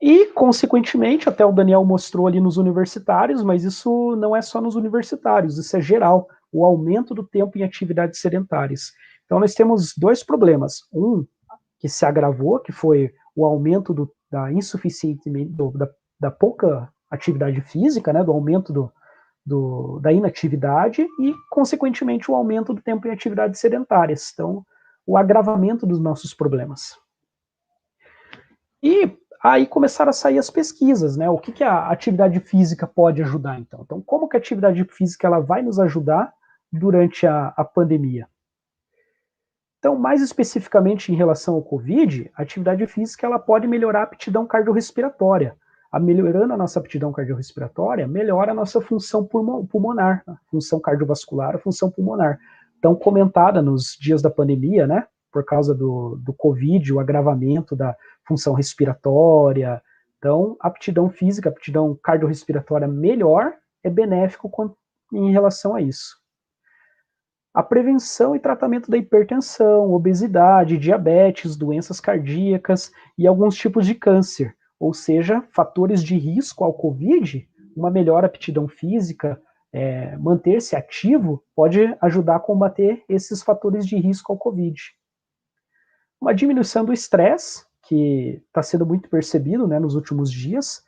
E, consequentemente, até o Daniel mostrou ali nos universitários, mas isso não é só nos universitários, isso é geral, o aumento do tempo em atividades sedentárias. Então, nós temos dois problemas. Um, que se agravou, que foi o aumento da insuficiente, da pouca atividade física, né, do aumento da inatividade e, consequentemente, o aumento do tempo em atividades sedentárias. Então, o agravamento dos nossos problemas. E aí começaram a sair as pesquisas, né? O que a atividade física pode ajudar, então? Então, como que a atividade física ela vai nos ajudar durante a pandemia? Então, mais especificamente em relação ao Covid, a atividade física ela pode melhorar a aptidão cardiorrespiratória. Melhorando a nossa aptidão cardiorrespiratória, melhora a nossa função pulmonar, a função cardiovascular, a função pulmonar. Tão comentada nos dias da pandemia, né? Por causa do Covid, o agravamento da função respiratória. Então, a aptidão física, a aptidão cardiorrespiratória melhor é benéfico em relação a isso. A prevenção e tratamento da hipertensão, obesidade, diabetes, doenças cardíacas e alguns tipos de câncer, ou seja, fatores de risco ao Covid, uma melhor aptidão física, manter-se ativo, pode ajudar a combater esses fatores de risco ao Covid. Uma diminuição do estresse, que está sendo muito percebido, né, nos últimos dias,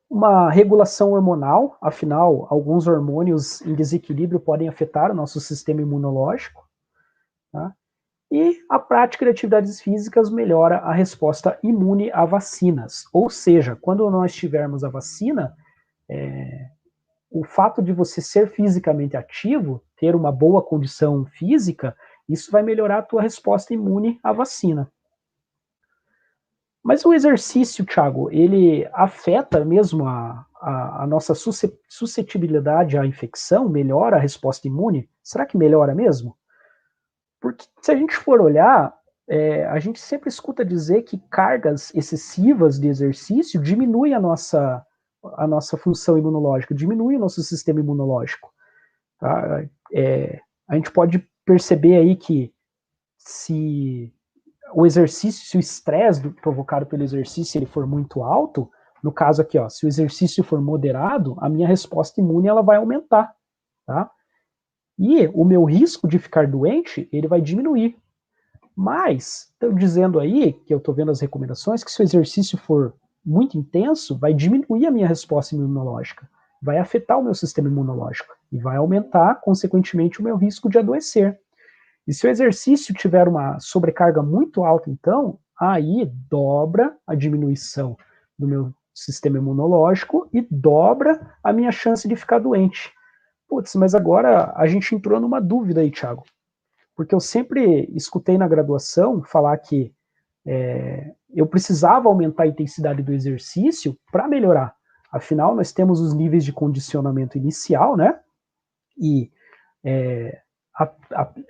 uma regulação hormonal, afinal, alguns hormônios em desequilíbrio podem afetar o nosso sistema imunológico, tá? E a prática de atividades físicas melhora a resposta imune a vacinas, ou seja, quando nós tivermos a vacina, o fato de você ser fisicamente ativo, ter uma boa condição física, isso vai melhorar a tua resposta imune à vacina. Mas o exercício, Thiago, ele afeta mesmo a nossa suscetibilidade à infecção? Melhora a resposta imune? Será que melhora mesmo? Porque se a gente for olhar, a gente sempre escuta dizer que cargas excessivas de exercício diminuem a nossa função imunológica, diminui o nosso sistema imunológico. Tá? A gente pode perceber aí que se o exercício, se o estresse provocado pelo exercício ele for muito alto, no caso aqui, ó, se o exercício for moderado, a minha resposta imune ela vai aumentar, tá? E o meu risco de ficar doente, ele vai diminuir. Mas, estão dizendo aí, que eu estou vendo as recomendações, que se o exercício for muito intenso, vai diminuir a minha resposta imunológica, vai afetar o meu sistema imunológico e vai aumentar, consequentemente, o meu risco de adoecer. E se o exercício tiver uma sobrecarga muito alta, então, aí dobra a diminuição do meu sistema imunológico e dobra a minha chance de ficar doente. Putz, mas agora a gente entrou numa dúvida aí, Thiago. Porque eu sempre escutei na graduação falar que eu precisava aumentar a intensidade do exercício para melhorar. Afinal, nós temos os níveis de condicionamento inicial, né? E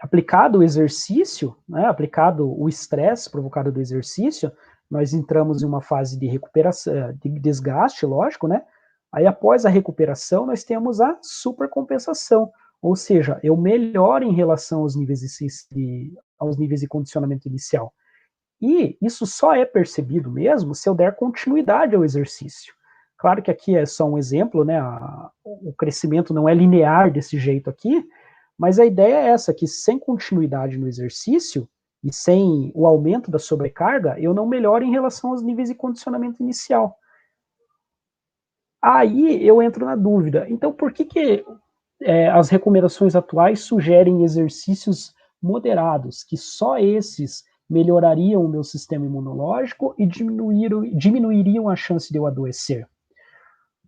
aplicado o exercício, né, aplicado o estresse provocado do exercício, nós entramos em uma fase de recuperação, de desgaste, lógico, né? Aí após a recuperação, nós temos a supercompensação, ou seja, eu melhoro em relação aos níveis de condicionamento inicial. E isso só é percebido mesmo se eu der continuidade ao exercício. Claro que aqui é só um exemplo, né? O crescimento não é linear desse jeito aqui, mas a ideia é essa, que sem continuidade no exercício e sem o aumento da sobrecarga, eu não melhoro em relação aos níveis de condicionamento inicial. Aí eu entro na dúvida. Então, por que as recomendações atuais sugerem exercícios moderados, que só esses melhorariam o meu sistema imunológico e diminuiriam a chance de eu adoecer?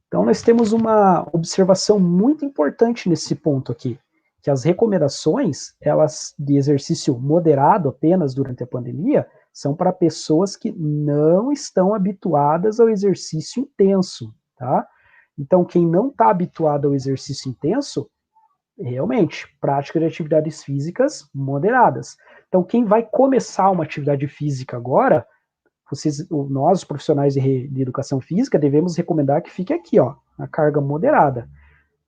Então, nós temos uma observação muito importante nesse ponto aqui, que as recomendações, elas de exercício moderado apenas durante a pandemia, são para pessoas que não estão habituadas ao exercício intenso, tá? Então, quem não está habituado ao exercício intenso, realmente, prática de atividades físicas moderadas. Então, quem vai começar uma atividade física agora, nós, os profissionais de educação física, devemos recomendar que fique aqui, ó, a carga moderada.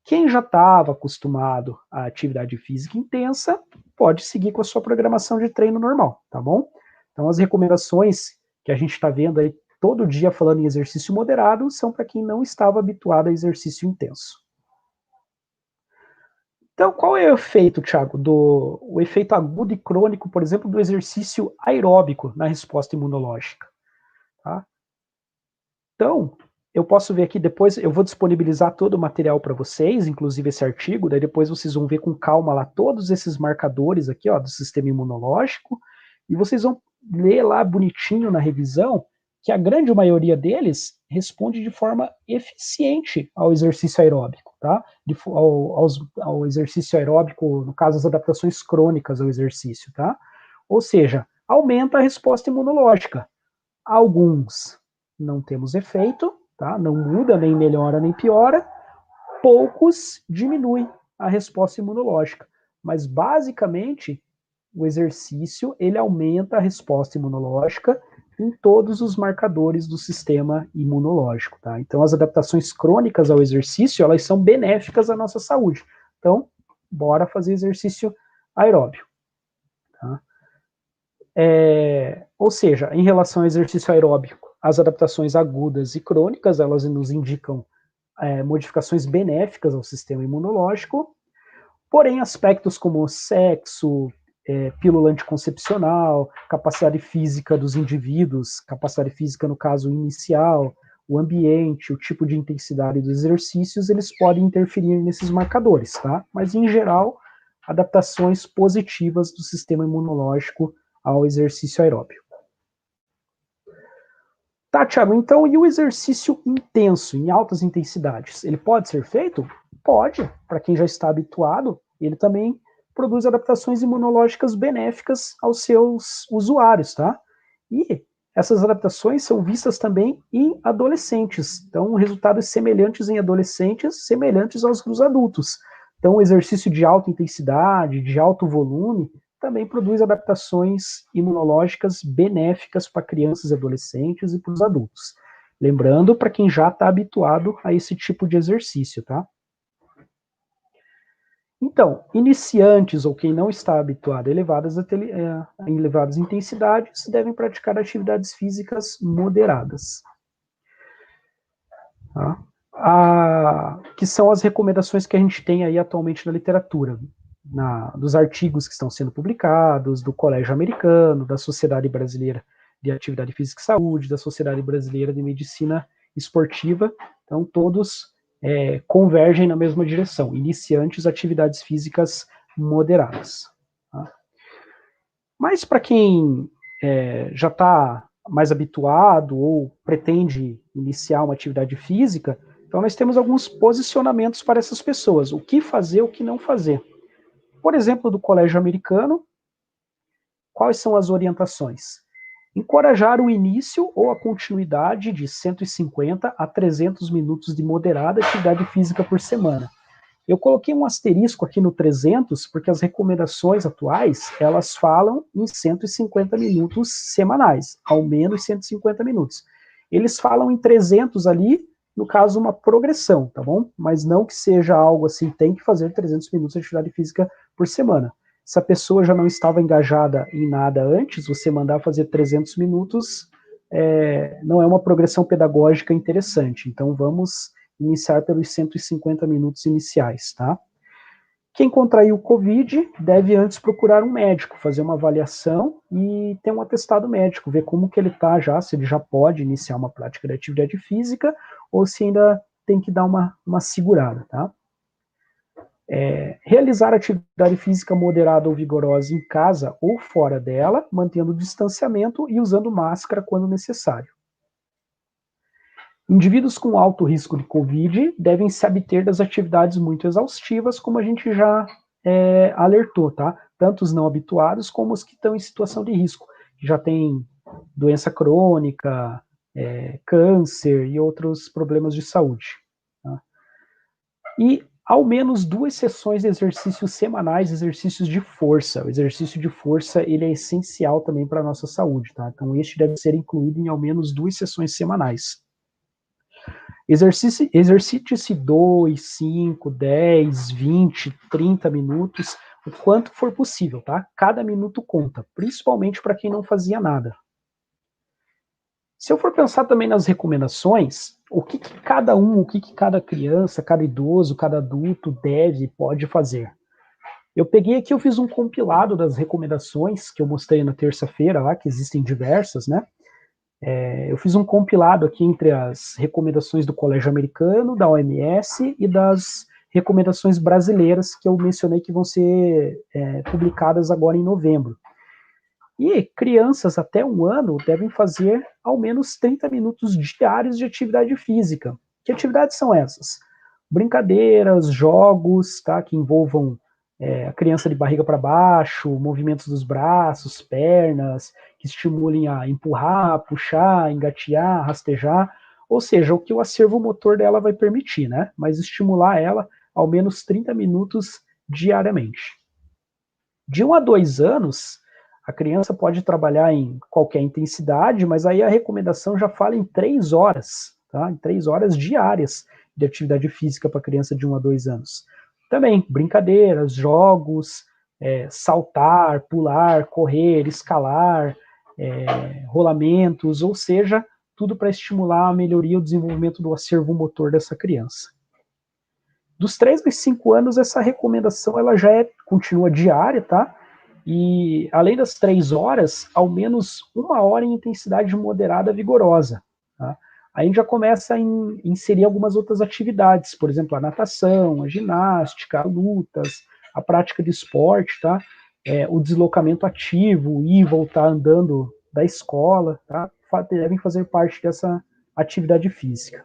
Quem já estava acostumado à atividade física intensa, pode seguir com a sua programação de treino normal, tá bom? Então, as recomendações que a gente está vendo aí todo dia falando em exercício moderado são para quem não estava habituado a exercício intenso. Então, qual é o efeito, Thiago, o efeito agudo e crônico, por exemplo, do exercício aeróbico na resposta imunológica? Tá? Então, eu posso ver aqui depois, eu vou disponibilizar todo o material para vocês, inclusive esse artigo, daí depois vocês vão ver com calma lá todos esses marcadores aqui, ó, do sistema imunológico, e vocês vão ler lá bonitinho na revisão que a grande maioria deles responde de forma eficiente ao exercício aeróbico, tá? Ao exercício aeróbico, no caso, as adaptações crônicas ao exercício, tá? Ou seja, aumenta a resposta imunológica. Alguns não temos efeito, tá? Não muda, nem melhora, nem piora. Poucos diminui a resposta imunológica. Mas, basicamente, o exercício, ele aumenta a resposta imunológica em todos os marcadores do sistema imunológico, tá? Então, as adaptações crônicas ao exercício, elas são benéficas à nossa saúde. Então, bora fazer exercício aeróbio, tá? Ou seja, em relação ao exercício aeróbico, as adaptações agudas e crônicas, elas nos indicam modificações benéficas ao sistema imunológico, porém aspectos como sexo, pílula anticoncepcional, capacidade física dos indivíduos, capacidade física no caso inicial, o ambiente, o tipo de intensidade dos exercícios, eles podem interferir nesses marcadores, tá? Mas em geral, adaptações positivas do sistema imunológico ao exercício aeróbio. Tá, Thiago, então e o exercício intenso, em altas intensidades? Ele pode ser feito? Pode, para quem já está habituado, ele também produz adaptações imunológicas benéficas aos seus usuários, tá? E essas adaptações são vistas também em adolescentes. Então, resultados semelhantes em adolescentes, semelhantes aos dos adultos. Então, o exercício de alta intensidade, de alto volume, também produz adaptações imunológicas benéficas para crianças e adolescentes e para os adultos. Lembrando, para quem já está habituado a esse tipo de exercício, tá? Então, iniciantes ou quem não está habituado a elevadas intensidades devem praticar atividades físicas moderadas. Tá? Que são as recomendações que a gente tem aí atualmente na literatura, dos artigos que estão sendo publicados, do Colégio Americano, da Sociedade Brasileira de Atividade Física e Saúde, da Sociedade Brasileira de Medicina Esportiva. Então, todos convergem na mesma direção, iniciantes, atividades físicas moderadas. Tá? Mas para quem já está mais habituado ou pretende iniciar uma atividade física, então nós temos alguns posicionamentos para essas pessoas, o que fazer, o que não fazer. Por exemplo, do Colégio Americano, quais são as orientações? Encorajar o início ou a continuidade de 150 a 300 minutos de moderada atividade física por semana. Eu coloquei um asterisco aqui no 300, porque as recomendações atuais, elas falam em 150 minutos semanais, ao menos 150 minutos. Eles falam em 300 ali, no caso, uma progressão, tá bom? Mas não que seja algo assim, tem que fazer 300 minutos de atividade física por semana. Se a pessoa já não estava engajada em nada antes, você mandar fazer 300 minutos não é uma progressão pedagógica interessante. Então, vamos iniciar pelos 150 minutos iniciais, tá? Quem contraiu o Covid deve antes procurar um médico, fazer uma avaliação e ter um atestado médico, ver como que ele está já, se ele já pode iniciar uma prática de atividade física ou se ainda tem que dar uma segurada, tá? Realizar atividade física moderada ou vigorosa em casa ou fora dela, mantendo o distanciamento e usando máscara quando necessário. Indivíduos com alto risco de Covid devem se abster das atividades muito exaustivas, como a gente já alertou, tá? Tanto os não habituados como os que estão em situação de risco, que já têm doença crônica, câncer e outros problemas de saúde. Tá? E ao menos 2 sessões de exercícios semanais, exercícios de força. O exercício de força, ele é essencial também para a nossa saúde, tá? Então, este deve ser incluído em ao menos 2 sessões semanais. Exercite-se 2, 5, 10, 20, 30 minutos, o quanto for possível, tá? Cada minuto conta, principalmente para quem não fazia nada. Se eu for pensar também nas recomendações, o que cada criança, cada idoso, cada adulto deve, pode fazer? Eu peguei aqui, eu fiz um compilado das recomendações que eu mostrei na terça-feira lá, que existem diversas, né? Eu fiz um compilado aqui entre as recomendações do Colégio Americano, da OMS e das recomendações brasileiras que eu mencionei que vão ser publicadas agora em novembro. E crianças até 1 ano devem fazer ao menos 30 minutos diários de atividade física. Que atividades são essas? Brincadeiras, jogos, tá, que envolvam a criança de barriga para baixo, movimentos dos braços, pernas, que estimulem a empurrar, puxar, engatear, rastejar, ou seja, o que o acervo motor dela vai permitir, né? Mas estimular ela ao menos 30 minutos diariamente. De 1 a 2 anos, a criança pode trabalhar em qualquer intensidade, mas aí a recomendação já fala em 3 horas, tá? Em 3 horas diárias de atividade física para criança de 1 a 2 anos. Também, brincadeiras, jogos, saltar, pular, correr, escalar, rolamentos, ou seja, tudo para estimular a melhoria e o desenvolvimento do acervo motor dessa criança. Dos 3 aos 5 anos, essa recomendação ela já continua diária, tá? E além das 3 horas, ao menos 1 hora em intensidade moderada vigorosa. Tá? Aí a gente já começa a inserir algumas outras atividades, por exemplo, a natação, a ginástica, a lutas, a prática de esporte, tá? O deslocamento ativo, ir e voltar andando da escola, tá? Devem fazer parte dessa atividade física.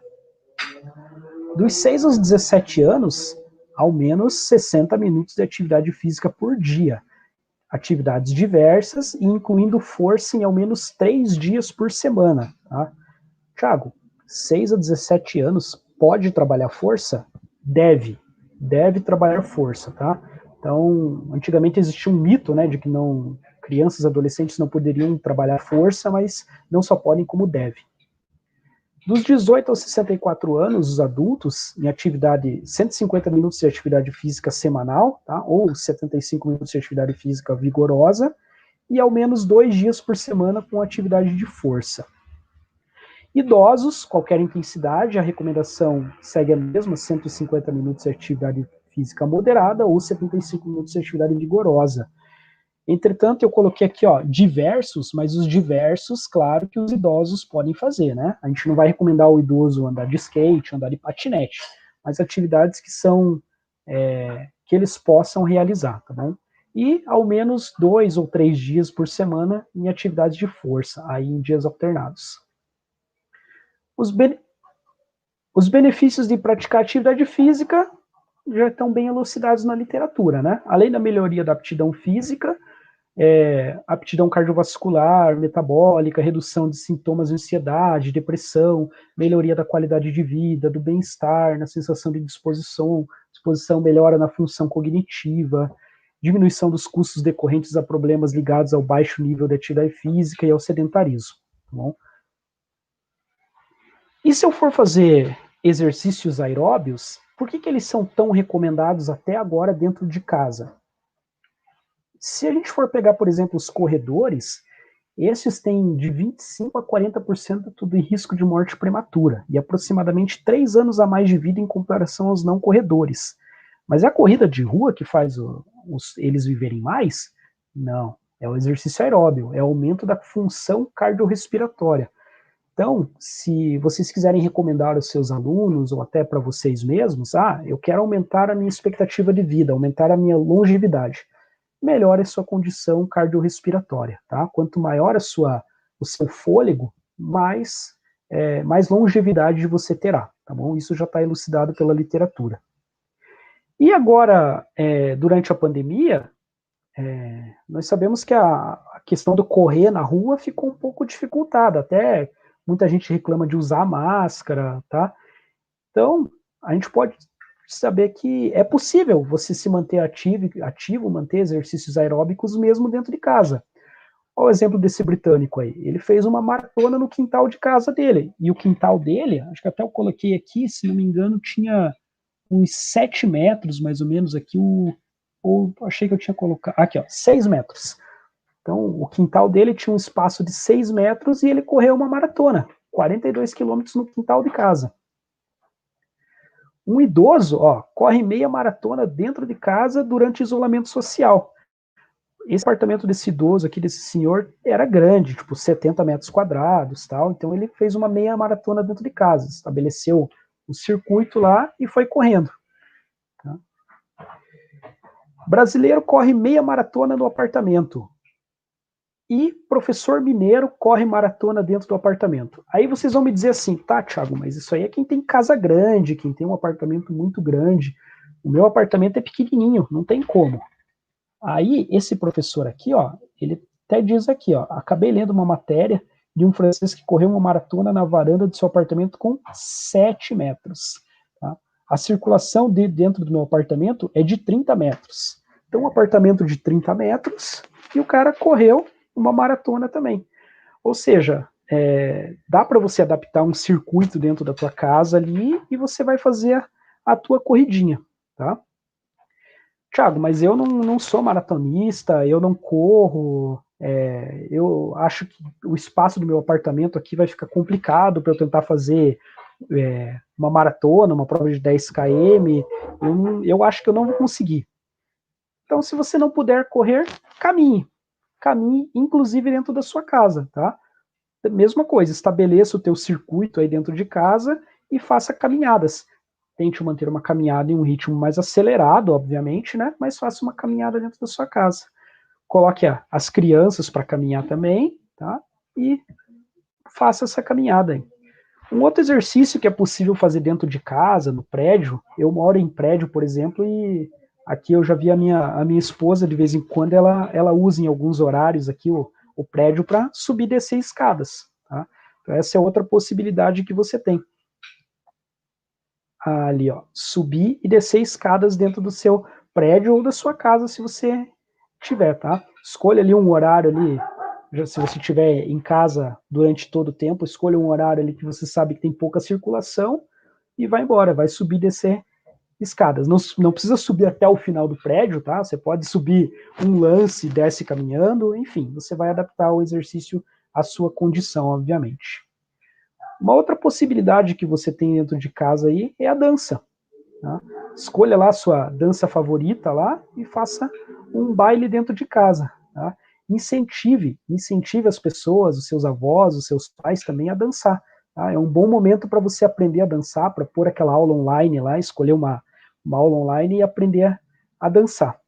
Dos 6 aos 17 anos, ao menos 60 minutos de atividade física por dia. Atividades diversas, incluindo força em ao menos 3 dias por semana. Tá? Thiago, 6 a 17 anos, pode trabalhar força? Deve trabalhar força, tá? Então, antigamente existia um mito, né, de que crianças e adolescentes não poderiam trabalhar força, mas não só podem como devem. Dos 18 aos 64 anos, os adultos, em 150 minutos de atividade física semanal, tá? Ou 75 minutos de atividade física vigorosa, e ao menos 2 dias por semana com atividade de força. Idosos, qualquer intensidade, a recomendação segue a mesma, 150 minutos de atividade física moderada ou 75 minutos de atividade vigorosa. Entretanto, eu coloquei aqui, ó, diversos, mas os diversos, claro que os idosos podem fazer, né? A gente não vai recomendar o idoso andar de skate, andar de patinete, mas atividades que são, que eles possam realizar, tá bom? E ao menos 2 ou 3 dias por semana em atividades de força, aí em dias alternados. Os benefícios de praticar atividade física já estão bem elucidados na literatura, né? Além da melhoria da aptidão física, aptidão cardiovascular, metabólica, redução de sintomas de ansiedade, depressão, melhoria da qualidade de vida, do bem-estar, na sensação de disposição, melhora na função cognitiva, diminuição dos custos decorrentes a problemas ligados ao baixo nível de atividade física e ao sedentarismo. Tá bom? E se eu for fazer exercícios aeróbios, por que eles são tão recomendados até agora dentro de casa? Se a gente for pegar, por exemplo, os corredores, esses têm de 25% a 40% de risco de morte prematura e aproximadamente 3 anos a mais de vida em comparação aos não corredores. Mas é a corrida de rua que faz eles viverem mais? Não, é o exercício aeróbio, é o aumento da função cardiorrespiratória. Então, se vocês quiserem recomendar aos seus alunos, ou até para vocês mesmos, eu quero aumentar a minha expectativa de vida, aumentar a minha longevidade, melhore a sua condição cardiorrespiratória, tá? Quanto maior o seu fôlego, mais longevidade você terá, tá bom? Isso já está elucidado pela literatura. E agora, durante a pandemia, nós sabemos que a questão do correr na rua ficou um pouco dificultada, até muita gente reclama de usar máscara, tá? Então, a gente pode saber que é possível você se manter ativo, manter exercícios aeróbicos mesmo dentro de casa. Olha o exemplo desse britânico aí. Ele fez uma maratona no quintal de casa dele. E o quintal dele, acho que até eu coloquei aqui, se não me engano, tinha uns 7 metros, mais ou menos, aqui, ou achei que eu tinha colocado, aqui ó, 6 metros. Então, o quintal dele tinha um espaço de 6 metros e ele correu uma maratona, 42 quilômetros no quintal de casa. Um idoso, corre meia maratona dentro de casa durante isolamento social. Esse apartamento desse idoso aqui, desse senhor, era grande, tipo 70 metros quadrados, tal. Então ele fez uma meia maratona dentro de casa, estabeleceu o circuito lá e foi correndo. Tá? Brasileiro corre meia maratona no apartamento. E professor mineiro corre maratona dentro do apartamento. Aí vocês vão me dizer assim, tá, Thiago, mas isso aí é quem tem casa grande, quem tem um apartamento muito grande. O meu apartamento é pequenininho, não tem como. Aí, esse professor aqui, ele até diz aqui, acabei lendo uma matéria de um francês que correu uma maratona na varanda do seu apartamento com 7 metros. Tá? A circulação dentro do meu apartamento é de 30 metros. Então, um apartamento de 30 metros e o cara correu uma maratona também. Ou seja, dá para você adaptar um circuito dentro da tua casa ali e você vai fazer a tua corridinha, tá? Thiago, mas eu não sou maratonista, eu não corro, eu acho que o espaço do meu apartamento aqui vai ficar complicado para eu tentar fazer uma maratona, uma prova de 10 km, eu acho que eu não vou conseguir. Então, se você não puder correr, caminhe, inclusive dentro da sua casa, tá? Mesma coisa, estabeleça o teu circuito aí dentro de casa e faça caminhadas. Tente manter uma caminhada em um ritmo mais acelerado, obviamente, né? Mas faça uma caminhada dentro da sua casa. Coloque as crianças para caminhar também, tá? E faça essa caminhada aí. Um outro exercício que é possível fazer dentro de casa, no prédio, eu moro em prédio, por exemplo, e aqui eu já vi a minha esposa, de vez em quando, ela usa em alguns horários aqui o prédio para subir e descer escadas, tá? Então essa é outra possibilidade que você tem. Ali, subir e descer escadas dentro do seu prédio ou da sua casa, se você tiver, tá? Escolha ali um horário ali, se você estiver em casa durante todo o tempo, escolha um horário ali que você sabe que tem pouca circulação e vai embora, vai subir e descer escadas. Não precisa subir até o final do prédio, tá? Você pode subir um lance e desce caminhando, enfim, você vai adaptar o exercício à sua condição, obviamente. Uma outra possibilidade que você tem dentro de casa aí é a dança. Tá? Escolha lá a sua dança favorita lá e faça um baile dentro de casa. Tá? Incentive as pessoas, os seus avós, os seus pais também a dançar. Tá? É um bom momento para você aprender a dançar, para pôr aquela aula online lá, escolher uma aula online e aprender a dançar.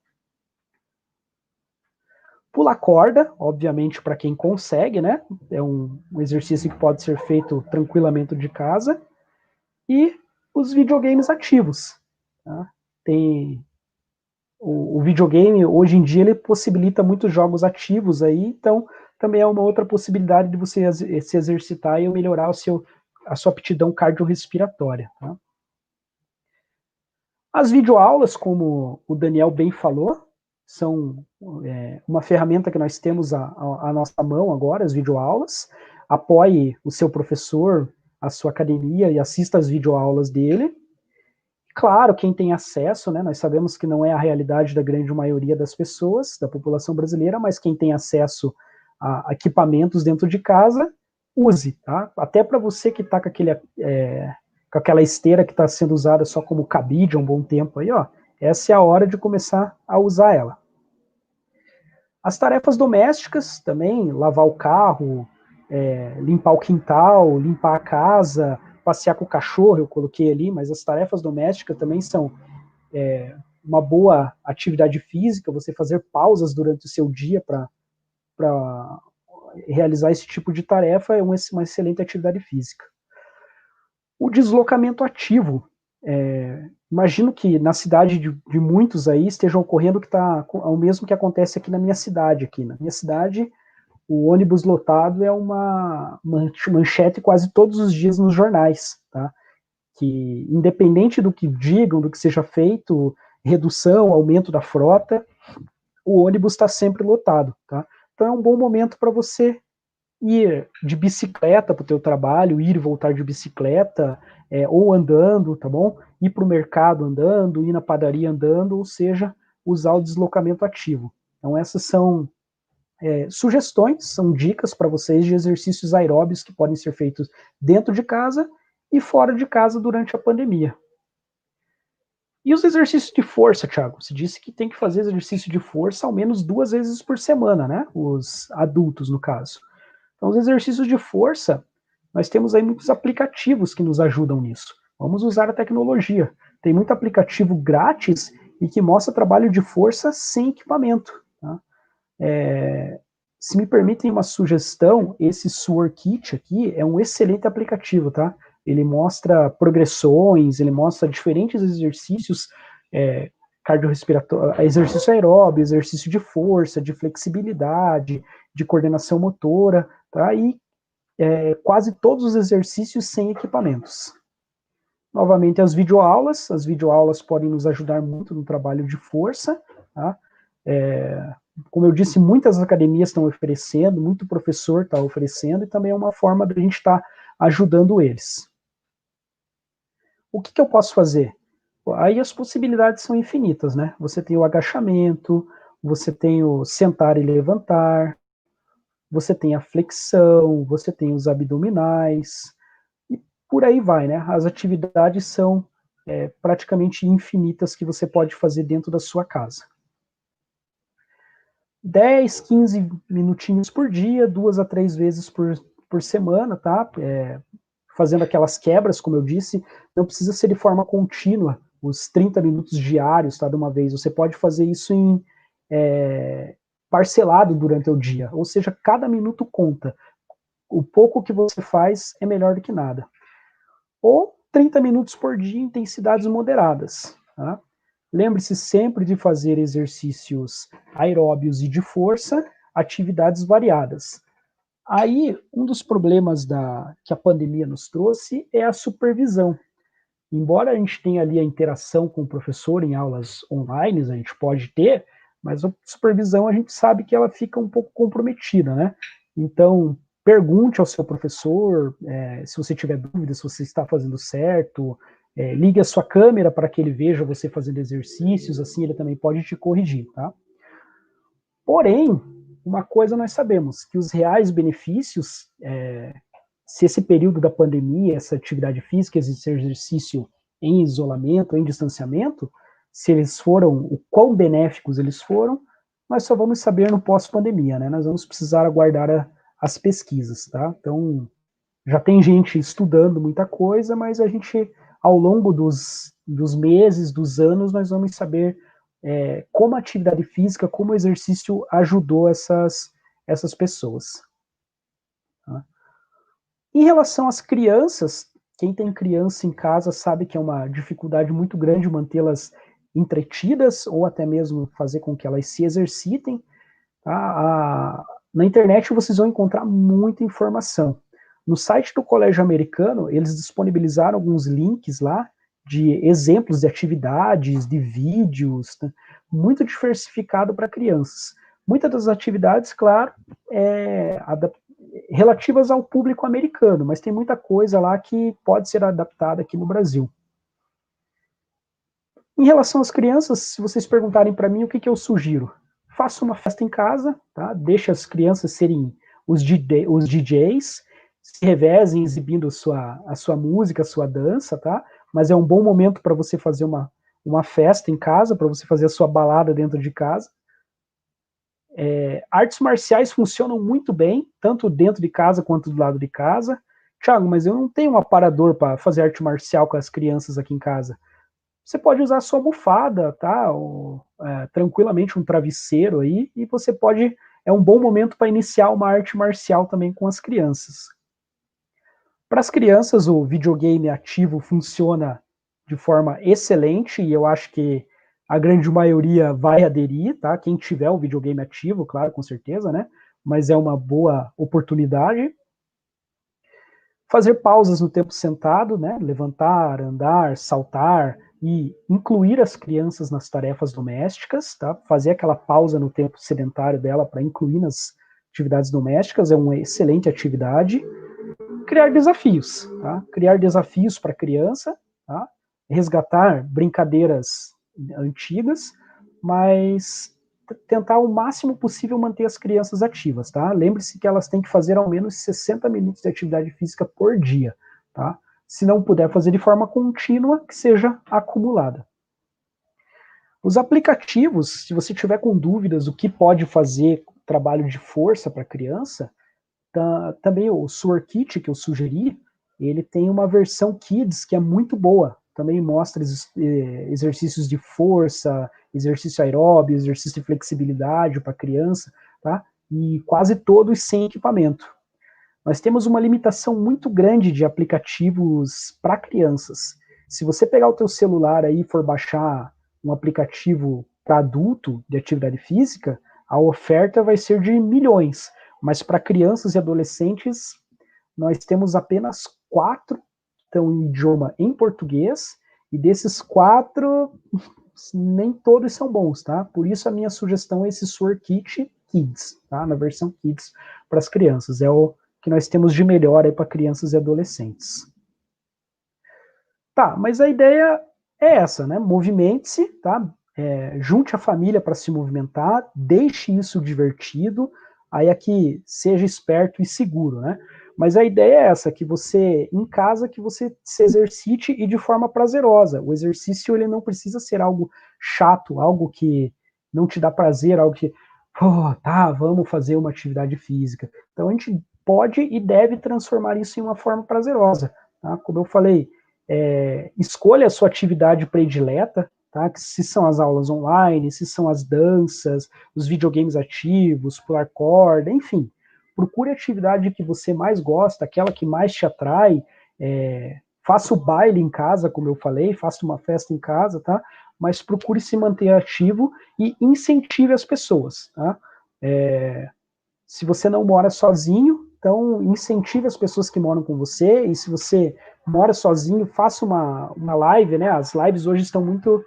Pular corda, obviamente, para quem consegue, né? É um exercício que pode ser feito tranquilamente de casa. E os videogames ativos. Tá? Tem o videogame, hoje em dia, ele possibilita muitos jogos ativos aí, então também é uma outra possibilidade de você se exercitar e melhorar a sua aptidão cardiorrespiratória. Tá? As videoaulas, como o Daniel bem falou, são uma ferramenta que nós temos à nossa mão agora, as videoaulas. Apoie o seu professor, a sua academia e assista às videoaulas dele. Claro, quem tem acesso, né, nós sabemos que não é a realidade da grande maioria das pessoas, da população brasileira, mas quem tem acesso a equipamentos dentro de casa, use, tá? Até para você que está com aquela esteira que está sendo usada só como cabide há um bom tempo aí, essa é a hora de começar a usar ela. As tarefas domésticas também, lavar o carro, limpar o quintal, limpar a casa, passear com o cachorro, eu coloquei ali, mas as tarefas domésticas também são uma boa atividade física, você fazer pausas durante o seu dia para realizar esse tipo de tarefa é uma excelente atividade física. O deslocamento ativo. Imagino que na cidade de muitos aí esteja ocorrendo o mesmo que acontece aqui na minha cidade. Na minha cidade, o ônibus lotado é uma manchete quase todos os dias nos jornais, tá? Que independente do que digam, do que seja feito, redução, aumento da frota, o ônibus está sempre lotado, tá? Então é um bom momento para você ir de bicicleta para o teu trabalho, ir e voltar de bicicleta, ou andando, tá bom? Ir para o mercado andando, ir na padaria andando, ou seja, usar o deslocamento ativo. Então essas são sugestões, são dicas para vocês de exercícios aeróbios que podem ser feitos dentro de casa e fora de casa durante a pandemia. E os exercícios de força, Thiago? Você disse que tem que fazer exercício de força ao menos 2 vezes por semana, né? Os adultos, no caso. Então, os exercícios de força, nós temos aí muitos aplicativos que nos ajudam nisso. Vamos usar a tecnologia. Tem muito aplicativo grátis e que mostra trabalho de força sem equipamento. Tá? Se me permitem uma sugestão, esse SureKit aqui é um excelente aplicativo, tá? Ele mostra progressões, ele mostra diferentes exercícios cardiorrespiratórios, exercício aeróbio, exercício de força, de flexibilidade, de coordenação motora, tá? E quase todos os exercícios sem equipamentos. Novamente, as videoaulas podem nos ajudar muito no trabalho de força, tá? Como eu disse, muitas academias estão oferecendo, muito professor está oferecendo, e também é uma forma de a gente estar ajudando eles. O que eu posso fazer? Aí as possibilidades são infinitas, né? Você tem o agachamento, você tem o sentar e levantar, você tem a flexão, você tem os abdominais, e por aí vai, né? As atividades são praticamente infinitas que você pode fazer dentro da sua casa. 10, 15 minutinhos por dia, 2 a 3 vezes por semana, tá? Fazendo aquelas quebras, como eu disse, não precisa ser de forma contínua, os 30 minutos diários, tá, de uma vez. Você pode fazer isso em parcelado durante o dia, ou seja, cada minuto conta. O pouco que você faz é melhor do que nada. Ou 30 minutos por dia em intensidades moderadas, tá? Lembre-se sempre de fazer exercícios aeróbios e de força, atividades variadas. Aí, um dos problemas que a pandemia nos trouxe é a supervisão. Embora a gente tenha ali a interação com o professor em aulas online, a gente pode ter, mas a supervisão a gente sabe que ela fica um pouco comprometida, né? Então, pergunte ao seu professor, se você tiver dúvidas, se você está fazendo certo, ligue a sua câmera para que ele veja você fazendo exercícios, assim ele também pode te corrigir, tá? Porém, uma coisa nós sabemos, que os reais benefícios, se esse período da pandemia, essa atividade física, esse exercício em isolamento, em distanciamento, se eles foram, o quão benéficos eles foram, nós só vamos saber no pós-pandemia, né? Nós vamos precisar aguardar as pesquisas, tá? Então, já tem gente estudando muita coisa, mas a gente, ao longo dos meses, dos anos, nós vamos saber como a atividade física, como o exercício ajudou essas pessoas. Tá? Em relação às crianças, quem tem criança em casa sabe que é uma dificuldade muito grande mantê-las entretidas ou até mesmo fazer com que elas se exercitem. Tá? Na internet vocês vão encontrar muita informação. No site do Colégio Americano, eles disponibilizaram alguns links lá de exemplos de atividades, de vídeos, tá? Muito diversificado para crianças. Muitas das atividades, claro, relativas ao público americano, mas tem muita coisa lá que pode ser adaptada aqui no Brasil. Em relação às crianças, se vocês perguntarem para mim o que eu sugiro, faça uma festa em casa, tá? Deixe as crianças serem os DJs, se revezem exibindo a sua música, a sua dança, tá? Mas é um bom momento para você fazer uma festa em casa, para você fazer a sua balada dentro de casa. Artes marciais funcionam muito bem, tanto dentro de casa quanto do lado de casa. Thiago, mas eu não tenho um aparador para fazer arte marcial com as crianças aqui em casa. Você pode usar a sua almofada, tá? Ou, tranquilamente um travesseiro aí, e você pode... É um bom momento para iniciar uma arte marcial também com as crianças. Para as crianças, o videogame ativo funciona de forma excelente, e eu acho que a grande maioria vai aderir, tá? Quem tiver o videogame ativo, claro, com certeza, né? Mas é uma boa oportunidade. Fazer pausas no tempo sentado, né? Levantar, andar, saltar e incluir as crianças nas tarefas domésticas, tá? Fazer aquela pausa no tempo sedentário dela para incluir nas atividades domésticas é uma excelente atividade. Criar desafios, tá? Criar desafios para a criança, tá? Resgatar brincadeiras antigas, mas tentar o máximo possível manter as crianças ativas, tá? Lembre-se que elas têm que fazer ao menos 60 minutos de atividade física por dia, tá? Se não puder fazer de forma contínua, que seja acumulada. Os aplicativos, se você tiver com dúvidas do que pode fazer trabalho de força para a criança, também o SuarKit, que eu sugeri, ele tem uma versão Kids que é muito boa. Também mostra exercícios de força, exercício aeróbio, exercício de flexibilidade para criança, tá? E quase todos sem equipamento. Nós temos uma limitação muito grande de aplicativos para crianças. Se você pegar o teu celular aí e for baixar um aplicativo para adulto de atividade física, a oferta vai ser de milhões. Mas para crianças e adolescentes, nós temos apenas 4 que estão em idioma em português, e desses 4, nem todos são bons, tá? Por isso a minha sugestão é esse SuarKit Kids, tá? Na versão Kids para as crianças. É o que nós temos de melhor aí para crianças e adolescentes. Tá, mas a ideia é essa, né? Movimente-se, tá? Junte a família para se movimentar, deixe isso divertido, aí aqui seja esperto e seguro, né? Mas a ideia é essa, que você, em casa, que você se exercite e de forma prazerosa. O exercício, ele não precisa ser algo chato, algo que não te dá prazer, algo que, tá, vamos fazer uma atividade física. Então a gente pode e deve transformar isso em uma forma prazerosa, tá? Como eu falei, escolha a sua atividade predileta, tá? Que se são as aulas online, se são as danças, os videogames ativos, pular corda, enfim. Procure a atividade que você mais gosta, aquela que mais te atrai. Faça o baile em casa, como eu falei, faça uma festa em casa, tá? Mas procure se manter ativo e incentive as pessoas, tá? Se você não mora sozinho, então incentive as pessoas que moram com você, e se você mora sozinho, faça uma live, né? As lives hoje estão muito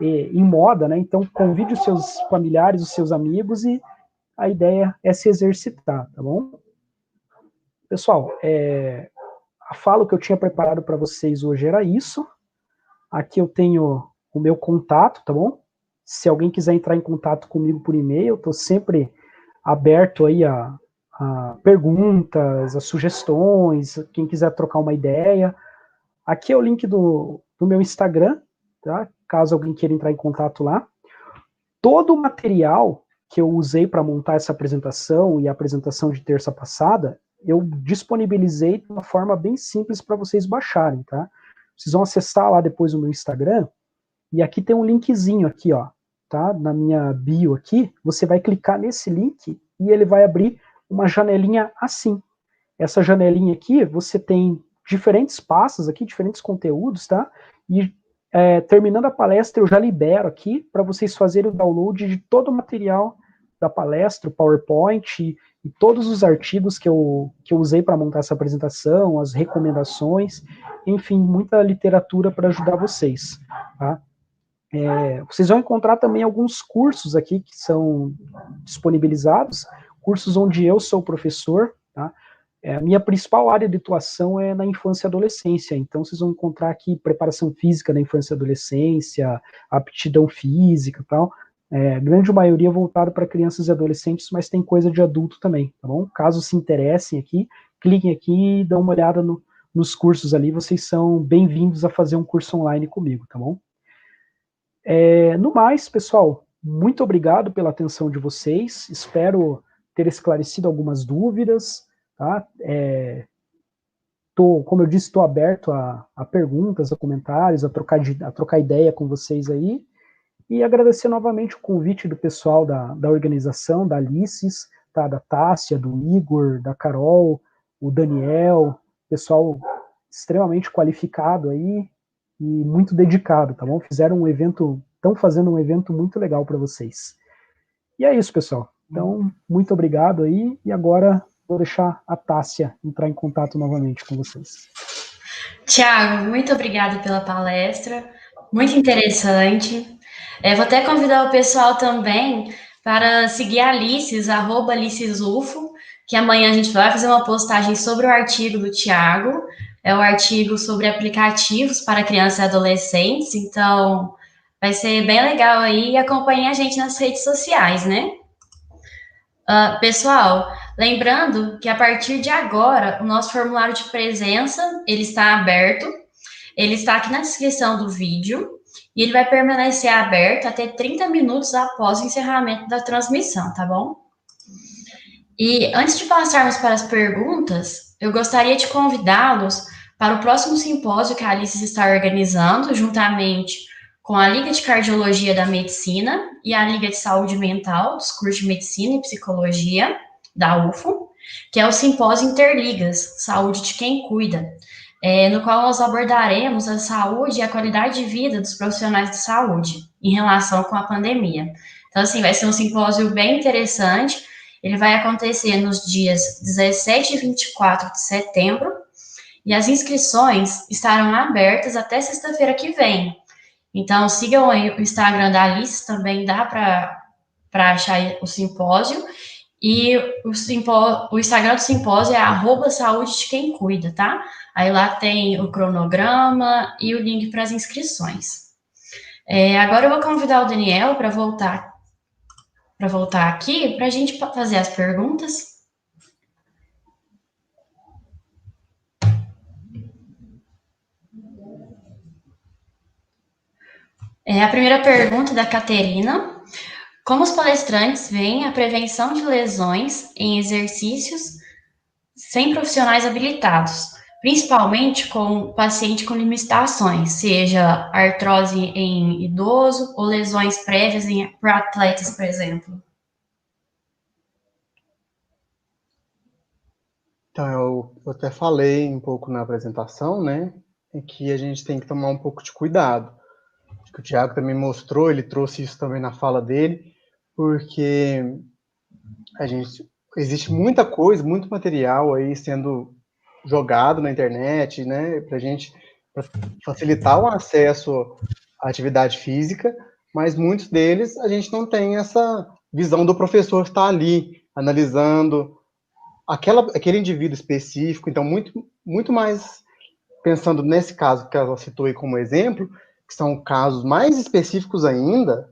em moda, né? Então convide os seus familiares, os seus amigos, e a ideia é se exercitar, tá bom? Pessoal, a fala que eu tinha preparado para vocês hoje era isso. Aqui eu tenho o meu contato, tá bom? Se alguém quiser entrar em contato comigo por e-mail, eu estou sempre aberto aí a perguntas, a sugestões, quem quiser trocar uma ideia. Aqui é o link do meu Instagram, tá? Caso alguém queira entrar em contato lá. Todo o material que eu usei para montar essa apresentação e a apresentação de terça passada, eu disponibilizei de uma forma bem simples para vocês baixarem, tá? Vocês vão acessar lá depois o meu Instagram, e aqui tem um linkzinho aqui, ó, tá? Na minha bio aqui, você vai clicar nesse link e ele vai abrir uma janelinha assim. Essa janelinha aqui, você tem diferentes passos aqui, diferentes conteúdos, tá? E terminando a palestra, eu já libero aqui para vocês fazerem o download de todo o material da palestra, o PowerPoint e todos os artigos que eu usei para montar essa apresentação, as recomendações, enfim, muita literatura para ajudar vocês, tá? Vocês vão encontrar também alguns cursos aqui que são disponibilizados, cursos onde eu sou professor, tá? A minha principal área de atuação é na infância e adolescência, então vocês vão encontrar aqui preparação física na infância e adolescência, aptidão física e tal, grande maioria voltado para crianças e adolescentes, mas tem coisa de adulto também, tá bom? Caso se interessem aqui, cliquem aqui e dão uma olhada nos cursos ali, vocês são bem-vindos a fazer um curso online comigo, tá bom? No mais, pessoal, muito obrigado pela atenção de vocês, espero ter esclarecido algumas dúvidas, tá? Como eu disse, estou aberto a perguntas, a comentários, a trocar ideia com vocês aí, e agradecer novamente o convite do pessoal da organização, da Alices, tá? Da Tássia, do Igor, da Carol, o Daniel, pessoal extremamente qualificado aí e muito dedicado, tá bom? Estão fazendo um evento muito legal para vocês. E é isso, pessoal. Então, muito obrigado aí, e agora vou deixar a Tássia entrar em contato novamente com vocês. Tiago, muito obrigada pela palestra, muito interessante. Vou até convidar o pessoal também para seguir a Alices, @AlicesUFO, que amanhã a gente vai fazer uma postagem sobre o artigo do Tiago, é o artigo sobre aplicativos para crianças e adolescentes, então vai ser bem legal aí, e acompanhem a gente nas redes sociais, né? Pessoal, lembrando que a partir de agora, o nosso formulário de presença, ele está aberto, ele está aqui na descrição do vídeo, e ele vai permanecer aberto até 30 minutos após o encerramento da transmissão, tá bom? E antes de passarmos para as perguntas, eu gostaria de convidá-los para o próximo simpósio que a Alice está organizando, juntamente com a Liga de Cardiologia da Medicina e a Liga de Saúde Mental dos cursos de Medicina e Psicologia da UFO, que é o Simpósio Interligas, Saúde de Quem Cuida, no qual nós abordaremos a saúde e a qualidade de vida dos profissionais de saúde em relação com a pandemia. Então, assim, vai ser um simpósio bem interessante. Ele vai acontecer nos dias 17 e 24 de setembro, e as inscrições estarão abertas até sexta-feira que vem. Então, sigam aí o Instagram da Alice, também dá para achar o simpósio. E o Instagram do simpósio é @saúde de quem cuida, tá? Aí lá tem o cronograma e o link para as inscrições. Agora eu vou convidar o Daniel para voltar aqui para a gente fazer as perguntas. A primeira pergunta da Caterina: como os palestrantes veem a prevenção de lesões em exercícios sem profissionais habilitados, principalmente com paciente com limitações, seja artrose em idoso ou lesões prévias para atletas, por exemplo? Então, eu até falei um pouco na apresentação, né, que a gente tem que tomar um pouco de cuidado. Acho que o Thiago também mostrou, ele trouxe isso também na fala dele, porque existe muita coisa, muito material aí sendo jogado na internet, né, pra facilitar o acesso à atividade física, mas muitos deles a gente não tem essa visão do professor estar ali analisando aquele indivíduo específico. Então, muito mais pensando nesse caso que ela citou aí como exemplo, que são casos mais específicos ainda,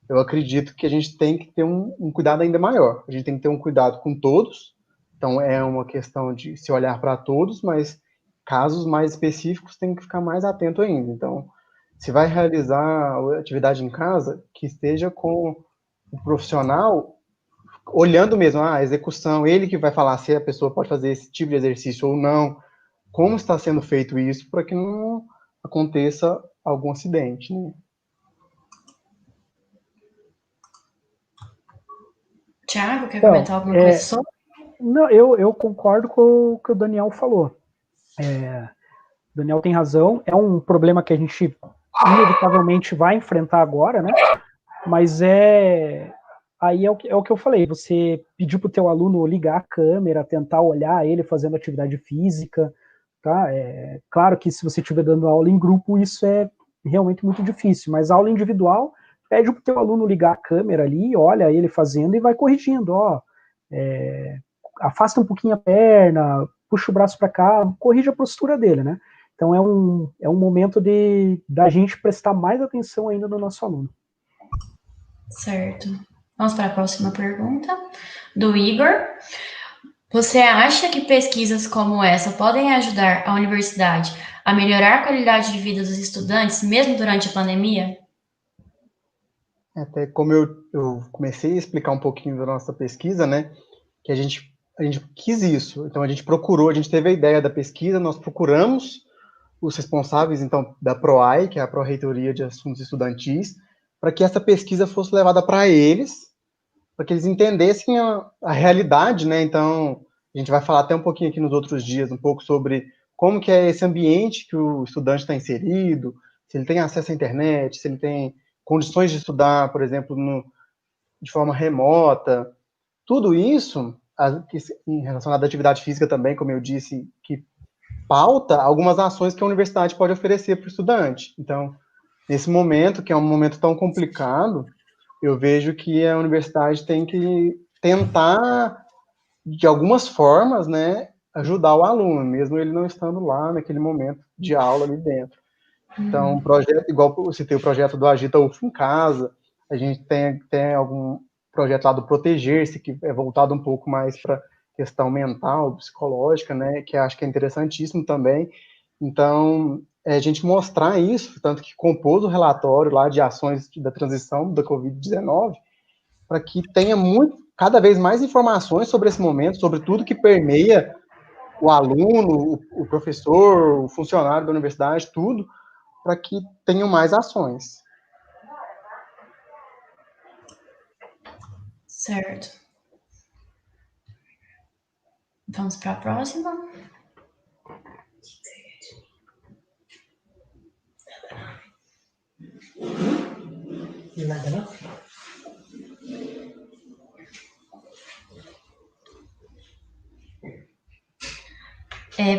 eu acredito que a gente tem que ter um cuidado ainda maior. A gente tem que ter um cuidado com todos. Então, é uma questão de se olhar para todos, mas casos mais específicos tem que ficar mais atento ainda. Então, se vai realizar a atividade em casa, que esteja com o profissional olhando mesmo a execução, ele que vai falar se a pessoa pode fazer esse tipo de exercício ou não, como está sendo feito isso, para que não aconteça algum acidente, né? Tiago, quer comentar alguma coisa sobre? Não, eu concordo com o que o Daniel falou. O Daniel tem razão, é um problema que a gente inevitavelmente vai enfrentar agora, né? Mas aí é o que eu falei, você pedir para o teu aluno ligar a câmera, tentar olhar ele fazendo atividade física, tá? Claro que se você estiver dando aula em grupo, isso é realmente muito difícil, mas aula individual, pede para o teu aluno ligar a câmera ali, olha ele fazendo e vai corrigindo, afasta um pouquinho a perna, puxa o braço para cá, corrige a postura dele, né? Então é um momento da gente prestar mais atenção ainda no nosso aluno. Certo. Vamos para a próxima pergunta, do Igor. Você acha que pesquisas como essa podem ajudar a universidade a melhorar a qualidade de vida dos estudantes, mesmo durante a pandemia? Até como eu comecei a explicar um pouquinho da nossa pesquisa, né, que a gente quis isso. Então, a gente procurou, a gente teve a ideia da pesquisa, nós procuramos os responsáveis, então, da PROAI, que é a Pró-Reitoria de Assuntos Estudantis, para que essa pesquisa fosse levada para eles, para que eles entendessem a realidade, né? Então, a gente vai falar até um pouquinho aqui nos outros dias, um pouco sobre como que é esse ambiente que o estudante está inserido, se ele tem acesso à internet, se ele tem condições de estudar, por exemplo, de forma remota. Tudo isso, em relação à atividade física também, como eu disse, que pauta algumas ações que a universidade pode oferecer para o estudante. Então, nesse momento, que é um momento tão complicado, eu vejo que a universidade tem que tentar, de algumas formas, né, ajudar o aluno, mesmo ele não estando lá naquele momento de aula ali dentro. Então, um projeto, igual eu citei o projeto do Agita UF em Casa, a gente tem algum projeto lá do Proteger-se, que é voltado um pouco mais para questão mental, psicológica, né, que acho que é interessantíssimo também. Então, a gente mostrar isso, tanto que compôs o relatório lá de ações da transição da Covid-19, para que tenha cada vez mais informações sobre esse momento, sobre tudo que permeia o aluno, o professor, o funcionário da universidade, tudo, para que tenham mais ações. Certo. Vamos para a próxima.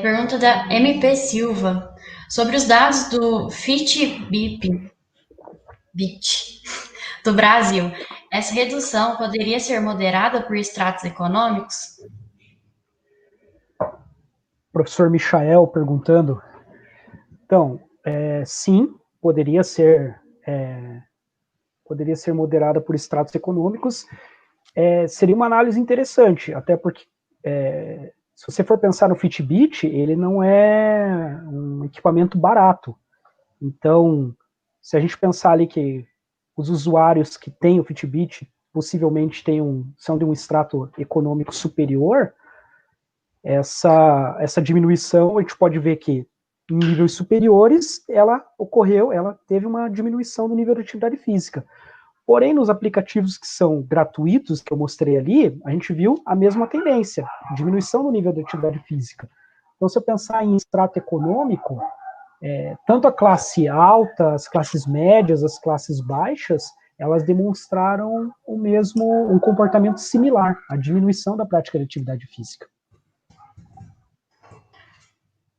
Pergunta da MP Silva sobre os dados do Fitbit do Brasil. Essa redução poderia ser moderada por estratos econômicos? Professor Michael perguntando. Então, sim, poderia ser moderada por estratos econômicos. Seria uma análise interessante, até porque se você for pensar no Fitbit, ele não é um equipamento barato. Então, se a gente pensar ali que os usuários que têm o Fitbit possivelmente são de um extrato econômico superior, essa diminuição a gente pode ver que em níveis superiores ela teve uma diminuição do nível de atividade física. Porém, nos aplicativos que são gratuitos, que eu mostrei ali, a gente viu a mesma tendência, diminuição do nível de atividade física. Então, se eu pensar em extrato econômico, tanto a classe alta, as classes médias, as classes baixas, elas demonstraram um comportamento similar, a diminuição da prática de atividade física.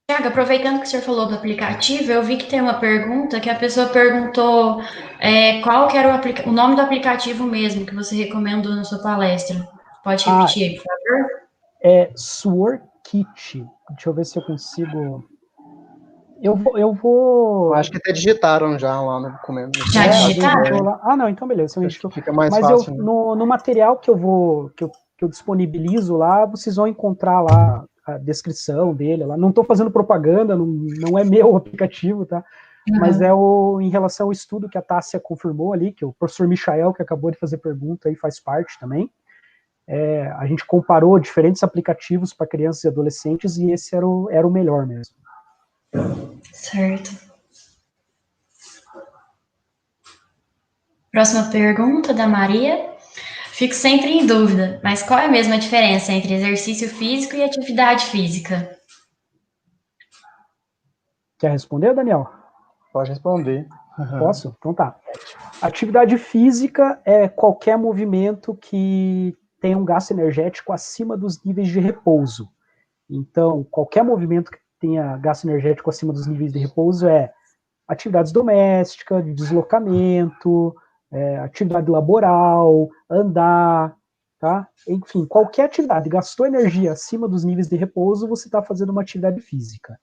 Tiago, aproveitando que o senhor falou do aplicativo, eu vi que tem uma pergunta que a pessoa perguntou qual que era o nome do aplicativo mesmo que você recomendou na sua palestra. Pode repetir aí, por favor? Sworkit. Deixa eu ver se eu consigo. Eu vou. Eu acho que até digitaram já lá no documento. Já digitaram? Não, então beleza. Fica mais Mas fácil. Né? No material que eu disponibilizo lá, vocês vão encontrar lá a descrição dele. Lá. Não estou fazendo propaganda, não é meu aplicativo, tá? Uhum. Mas em relação ao estudo que a Tássia confirmou ali, que o professor Michael, que acabou de fazer pergunta, aí faz parte também. A gente comparou diferentes aplicativos para crianças e adolescentes e esse era o melhor mesmo. Certo. Próxima pergunta da Maria. Fico sempre em dúvida, mas qual é a mesma diferença entre exercício físico e atividade física? Quer responder, Daniel? Pode responder. Posso? Então tá. Atividade física é qualquer movimento que tenha um gasto energético acima dos níveis de repouso. Então, qualquer movimento que tenha gasto energético acima dos níveis de repouso é atividades domésticas, de deslocamento, atividade laboral, andar, tá? Enfim, qualquer atividade gastou energia acima dos níveis de repouso, você está fazendo uma atividade física.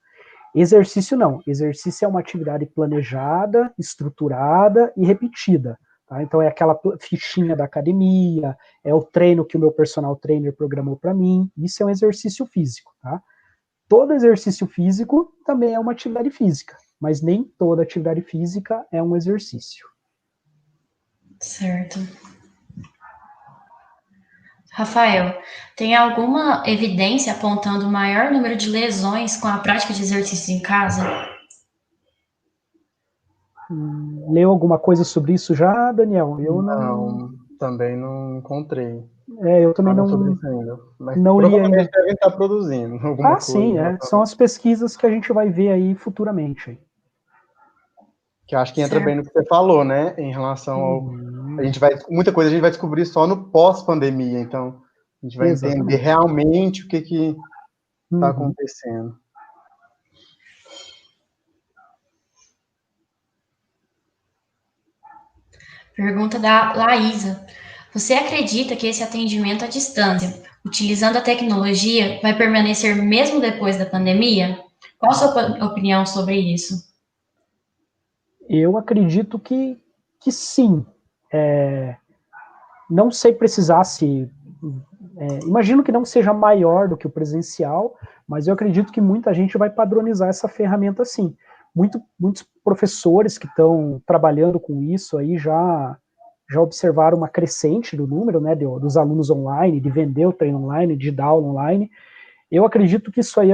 Exercício não. Exercício é uma atividade planejada, estruturada e repetida. Tá? Então é aquela fichinha da academia, é o treino que o meu personal trainer programou para mim. Isso é um exercício físico. Tá? Todo exercício físico também é uma atividade física, mas nem toda atividade física é um exercício. Certo. Rafael, tem alguma evidência apontando o maior número de lesões com a prática de exercícios em casa? Leu alguma coisa sobre isso já, Daniel? Eu Não, também não encontrei eu também nada sobre isso ainda. Mas não li provavelmente ainda. devem estar produzindo alguma coisa Sim, são as pesquisas que a gente vai ver aí futuramente. que eu acho que entra bem no que você falou, né? Em relação ao. Muita coisa a gente vai descobrir só no pós-pandemia, então a gente vai entender realmente o que está acontecendo. Pergunta da Laísa. Você acredita que esse atendimento à distância, utilizando a tecnologia, vai permanecer mesmo depois da pandemia? Qual a sua opinião sobre isso? Eu acredito que sim. Não sei precisar se. Imagino que não seja maior do que o presencial, mas eu acredito que muita gente vai padronizar essa ferramenta sim. Muitos professores que estão trabalhando com isso aí já observaram uma crescente do número, né, dos alunos online, de vender o treino online, de dar aula online. Eu acredito que isso aí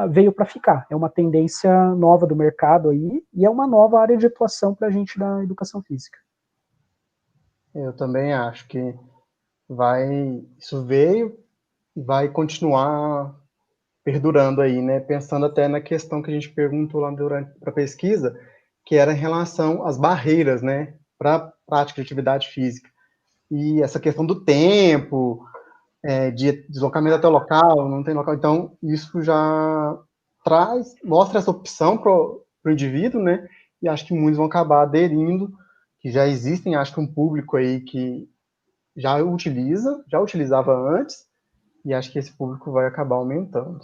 veio para ficar, é uma tendência nova do mercado aí, e é uma nova área de atuação para a gente da educação física. Eu também acho que isso veio e vai continuar perdurando aí, né? Pensando até na questão que a gente perguntou lá durante a pesquisa, que era em relação às barreiras, né, para a prática de atividade física. E essa questão do tempo, de deslocamento até o local, não tem local, então isso já mostra essa opção para o indivíduo, né? E acho que muitos vão acabar aderindo, que já existem, acho que um público aí que já utilizava antes, e acho que esse público vai acabar aumentando.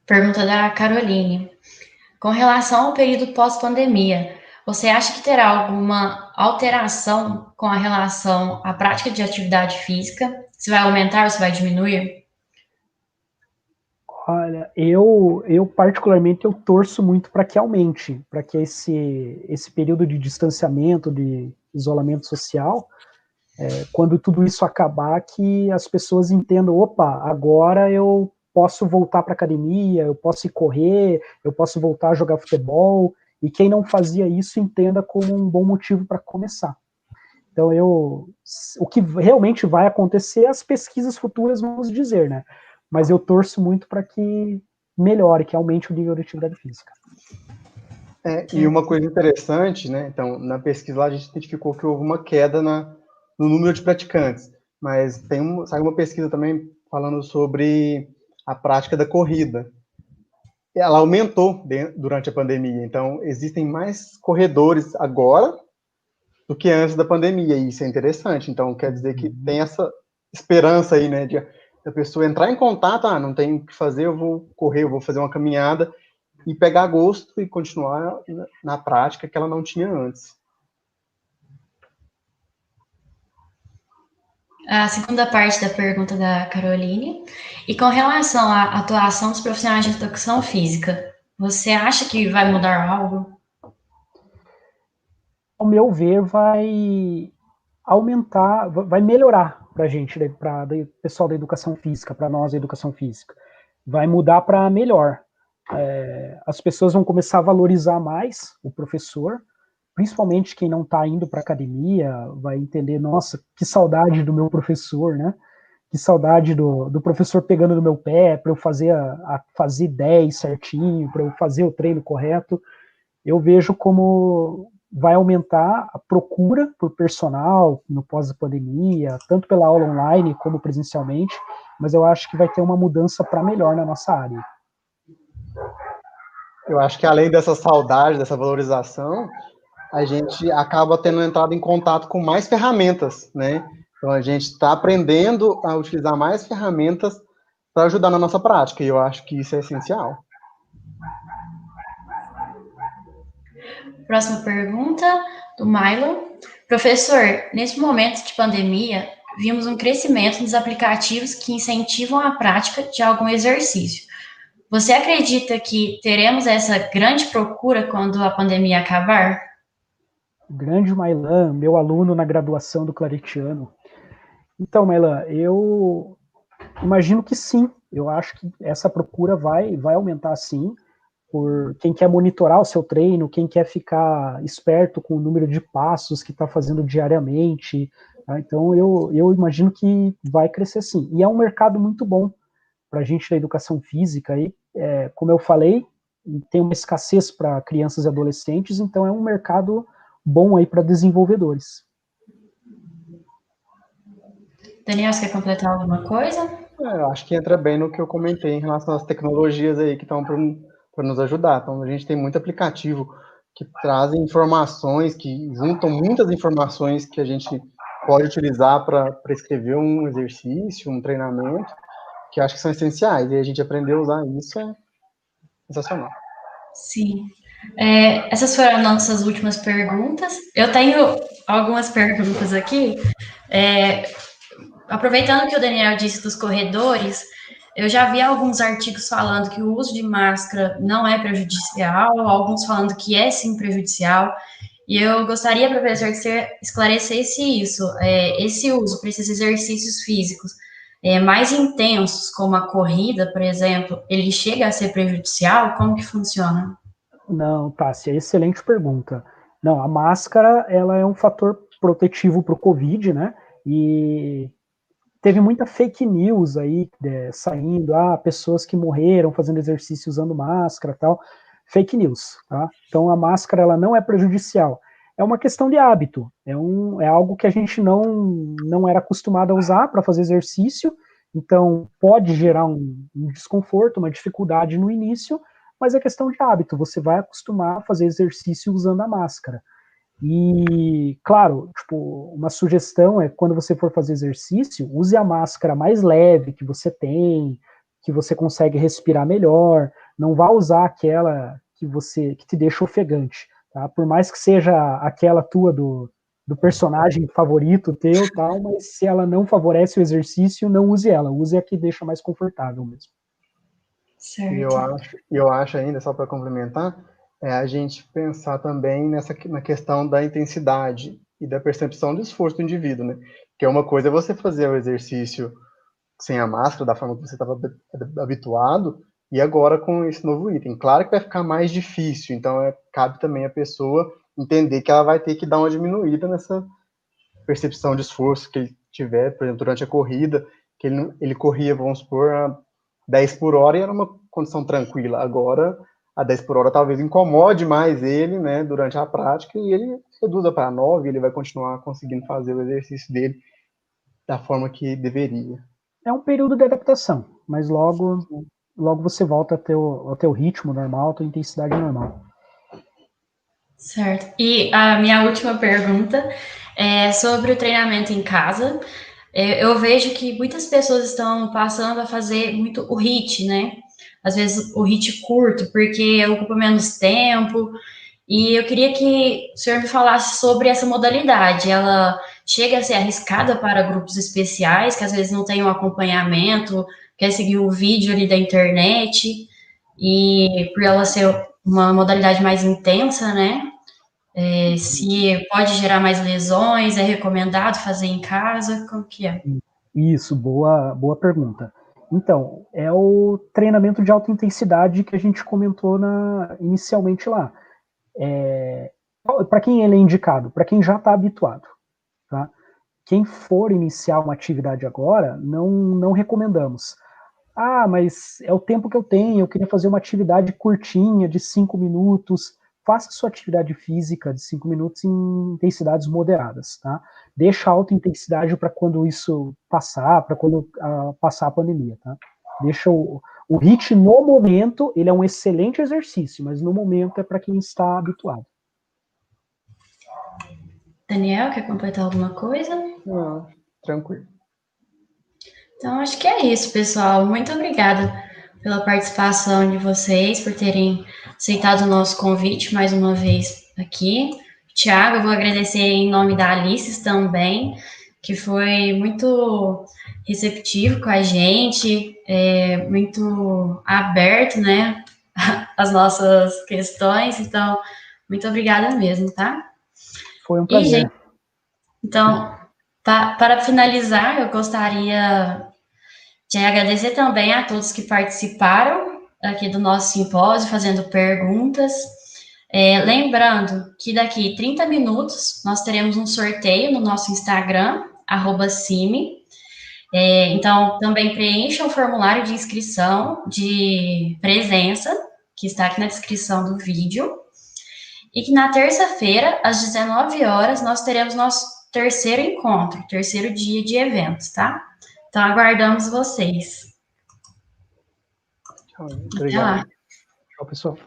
Pergunta da Caroline. Com relação ao período pós-pandemia, você acha que terá alguma alteração com a relação à prática de atividade física? Se vai aumentar ou se vai diminuir? Olha, eu particularmente eu torço muito para que aumente, para que esse período de distanciamento, de isolamento social, quando tudo isso acabar, que as pessoas entendam, opa, agora eu posso voltar para academia, eu posso ir correr, eu posso voltar a jogar futebol, e quem não fazia isso entenda como um bom motivo para começar. Então o que realmente vai acontecer, as pesquisas futuras vão nos dizer, né? Mas eu torço muito para que melhore, que aumente o nível de atividade física. E uma coisa interessante, né? Então, na pesquisa lá a gente identificou que houve uma queda no número de praticantes, mas saiu uma pesquisa também falando sobre a prática da corrida. Ela aumentou durante a pandemia, então existem mais corredores agora do que antes da pandemia, e isso é interessante. Então, quer dizer que tem essa esperança aí, né, de a pessoa entrar em contato, não tem o que fazer, eu vou correr, eu vou fazer uma caminhada, e pegar gosto e continuar na prática que ela não tinha antes. A segunda parte da pergunta da Caroline. E com relação à atuação dos profissionais de educação física, você acha que vai mudar algo? Ao meu ver, vai aumentar, vai melhorar para a gente, para o pessoal da educação física, para nós da educação física. Vai mudar para melhor. As pessoas vão começar a valorizar mais o professor, principalmente quem não está indo para academia, vai entender, nossa, que saudade do meu professor, né? Que saudade do professor pegando no meu pé para eu fazer 10 certinho, para eu fazer o treino correto. Eu vejo como vai aumentar a procura por personal no pós-pandemia, tanto pela aula online como presencialmente, mas eu acho que vai ter uma mudança para melhor na nossa área. Eu acho que além dessa saudade, dessa valorização, a gente acaba tendo entrado em contato com mais ferramentas, né? Então a gente está aprendendo a utilizar mais ferramentas para ajudar na nossa prática, e eu acho que isso é essencial. Próxima pergunta, do Milo. Professor, nesse momento de pandemia, vimos um crescimento nos aplicativos que incentivam a prática de algum exercício. Você acredita que teremos essa grande procura quando a pandemia acabar? Grande Mailan, meu aluno na graduação do Claretiano. Então, Mailan, eu imagino que sim. Eu acho que essa procura vai aumentar sim, por quem quer monitorar o seu treino, quem quer ficar esperto com o número de passos que está fazendo diariamente. Tá? Então, eu imagino que vai crescer sim. E é um mercado muito bom para a gente da educação física. Aí, como eu falei, tem uma escassez para crianças e adolescentes, então é um mercado bom aí para desenvolvedores. Daniel, você quer completar alguma coisa? Eu acho que entra bem no que eu comentei em relação às tecnologias aí que estão para nos ajudar. Então, a gente tem muito aplicativo que trazem informações, que juntam muitas informações que a gente pode utilizar para prescrever um exercício, um treinamento, que eu acho que são essenciais. E a gente aprender a usar isso é sensacional. Sim. Essas foram as nossas últimas perguntas. Eu tenho algumas perguntas aqui. Aproveitando que o Daniel disse dos corredores, eu já vi alguns artigos falando que o uso de máscara não é prejudicial, alguns falando que é sim prejudicial. E eu gostaria, professor, que você esclarecesse isso. Esse uso para esses exercícios físicos mais intensos, como a corrida, por exemplo, ele chega a ser prejudicial? Como que funciona? Não, Tássia, excelente pergunta. Não, a máscara, ela é um fator protetivo para o Covid, né? E teve muita fake news aí saindo, pessoas que morreram fazendo exercício usando máscara e tal. Fake news, tá? Então a máscara, ela não é prejudicial. É uma questão de hábito. É algo que a gente não era acostumado a usar para fazer exercício, então pode gerar um desconforto, uma dificuldade no início, mas é questão de hábito. Você vai acostumar a fazer exercício usando a máscara. E, claro, tipo, uma sugestão é quando você for fazer exercício, use a máscara mais leve que você tem, que você consegue respirar melhor. Não vá usar aquela que te deixa ofegante, tá? Por mais que seja aquela tua do personagem favorito teu, tal, mas se ela não favorece o exercício, não use ela. Use a que deixa mais confortável mesmo. E Certo. eu acho ainda, só para complementar, a gente pensar também na questão da intensidade e da percepção do esforço do indivíduo, né? Que é uma coisa é você fazer o exercício sem a máscara, da forma que você estava habituado, e agora com esse novo item. Claro que vai ficar mais difícil, então cabe também a pessoa entender que ela vai ter que dar uma diminuída nessa percepção de esforço que ele tiver, por exemplo, durante a corrida, que ele corria, vamos supor, a 10 por hora e era uma condição tranquila. Agora, a 10 por hora talvez incomode mais ele, né, durante a prática, e ele reduza para 9, ele vai continuar conseguindo fazer o exercício dele da forma que deveria. É um período de adaptação, mas logo você volta ao teu ritmo normal, à tua intensidade normal. Certo. E a minha última pergunta é sobre o treinamento em casa. Eu vejo que muitas pessoas estão passando a fazer muito o HIIT, né? Às vezes o HIIT curto, porque ocupa menos tempo. E eu queria que o senhor me falasse sobre essa modalidade. Ela chega a ser arriscada para grupos especiais, que às vezes não tem um acompanhamento, quer seguir o vídeo ali da internet, e por ela ser uma modalidade mais intensa, né? Se pode gerar mais lesões, é recomendado fazer em casa, como que é? Isso, boa pergunta. Então, é o treinamento de alta intensidade que a gente comentou inicialmente lá. Para quem ele é indicado? Para quem já está habituado. Tá? Quem for iniciar uma atividade agora, não recomendamos. Mas é o tempo que eu tenho, eu queria fazer uma atividade curtinha, de 5 minutos. Faça sua atividade física de 5 minutos em intensidades moderadas, tá? Deixa a alta intensidade para quando isso passar, para quando passar a pandemia, tá? Deixa o HIIT no momento, ele é um excelente exercício, mas no momento é para quem está habituado. Daniel, quer completar alguma coisa? Não, tranquilo. Então, acho que é isso, pessoal. Muito obrigada pela participação de vocês, por terem aceitado o nosso convite mais uma vez aqui. Tiago, eu vou agradecer em nome da Alice também, que foi muito receptivo com a gente, muito aberto, né, às nossas questões. Então, muito obrigada mesmo, tá? Foi um E, prazer. gente, então, para finalizar, eu gostaria de agradecer também a todos que participaram aqui do nosso simpósio, fazendo perguntas. Lembrando que daqui 30 minutos nós teremos um sorteio no nosso Instagram, @cime. Então, também preencha o formulário de inscrição de presença, que está aqui na descrição do vídeo. E que na terça-feira, às 19 horas, nós teremos nosso terceiro encontro, terceiro dia de eventos, tá? Então, aguardamos vocês. Tchau, Até lá. obrigado. Tchau, pessoal.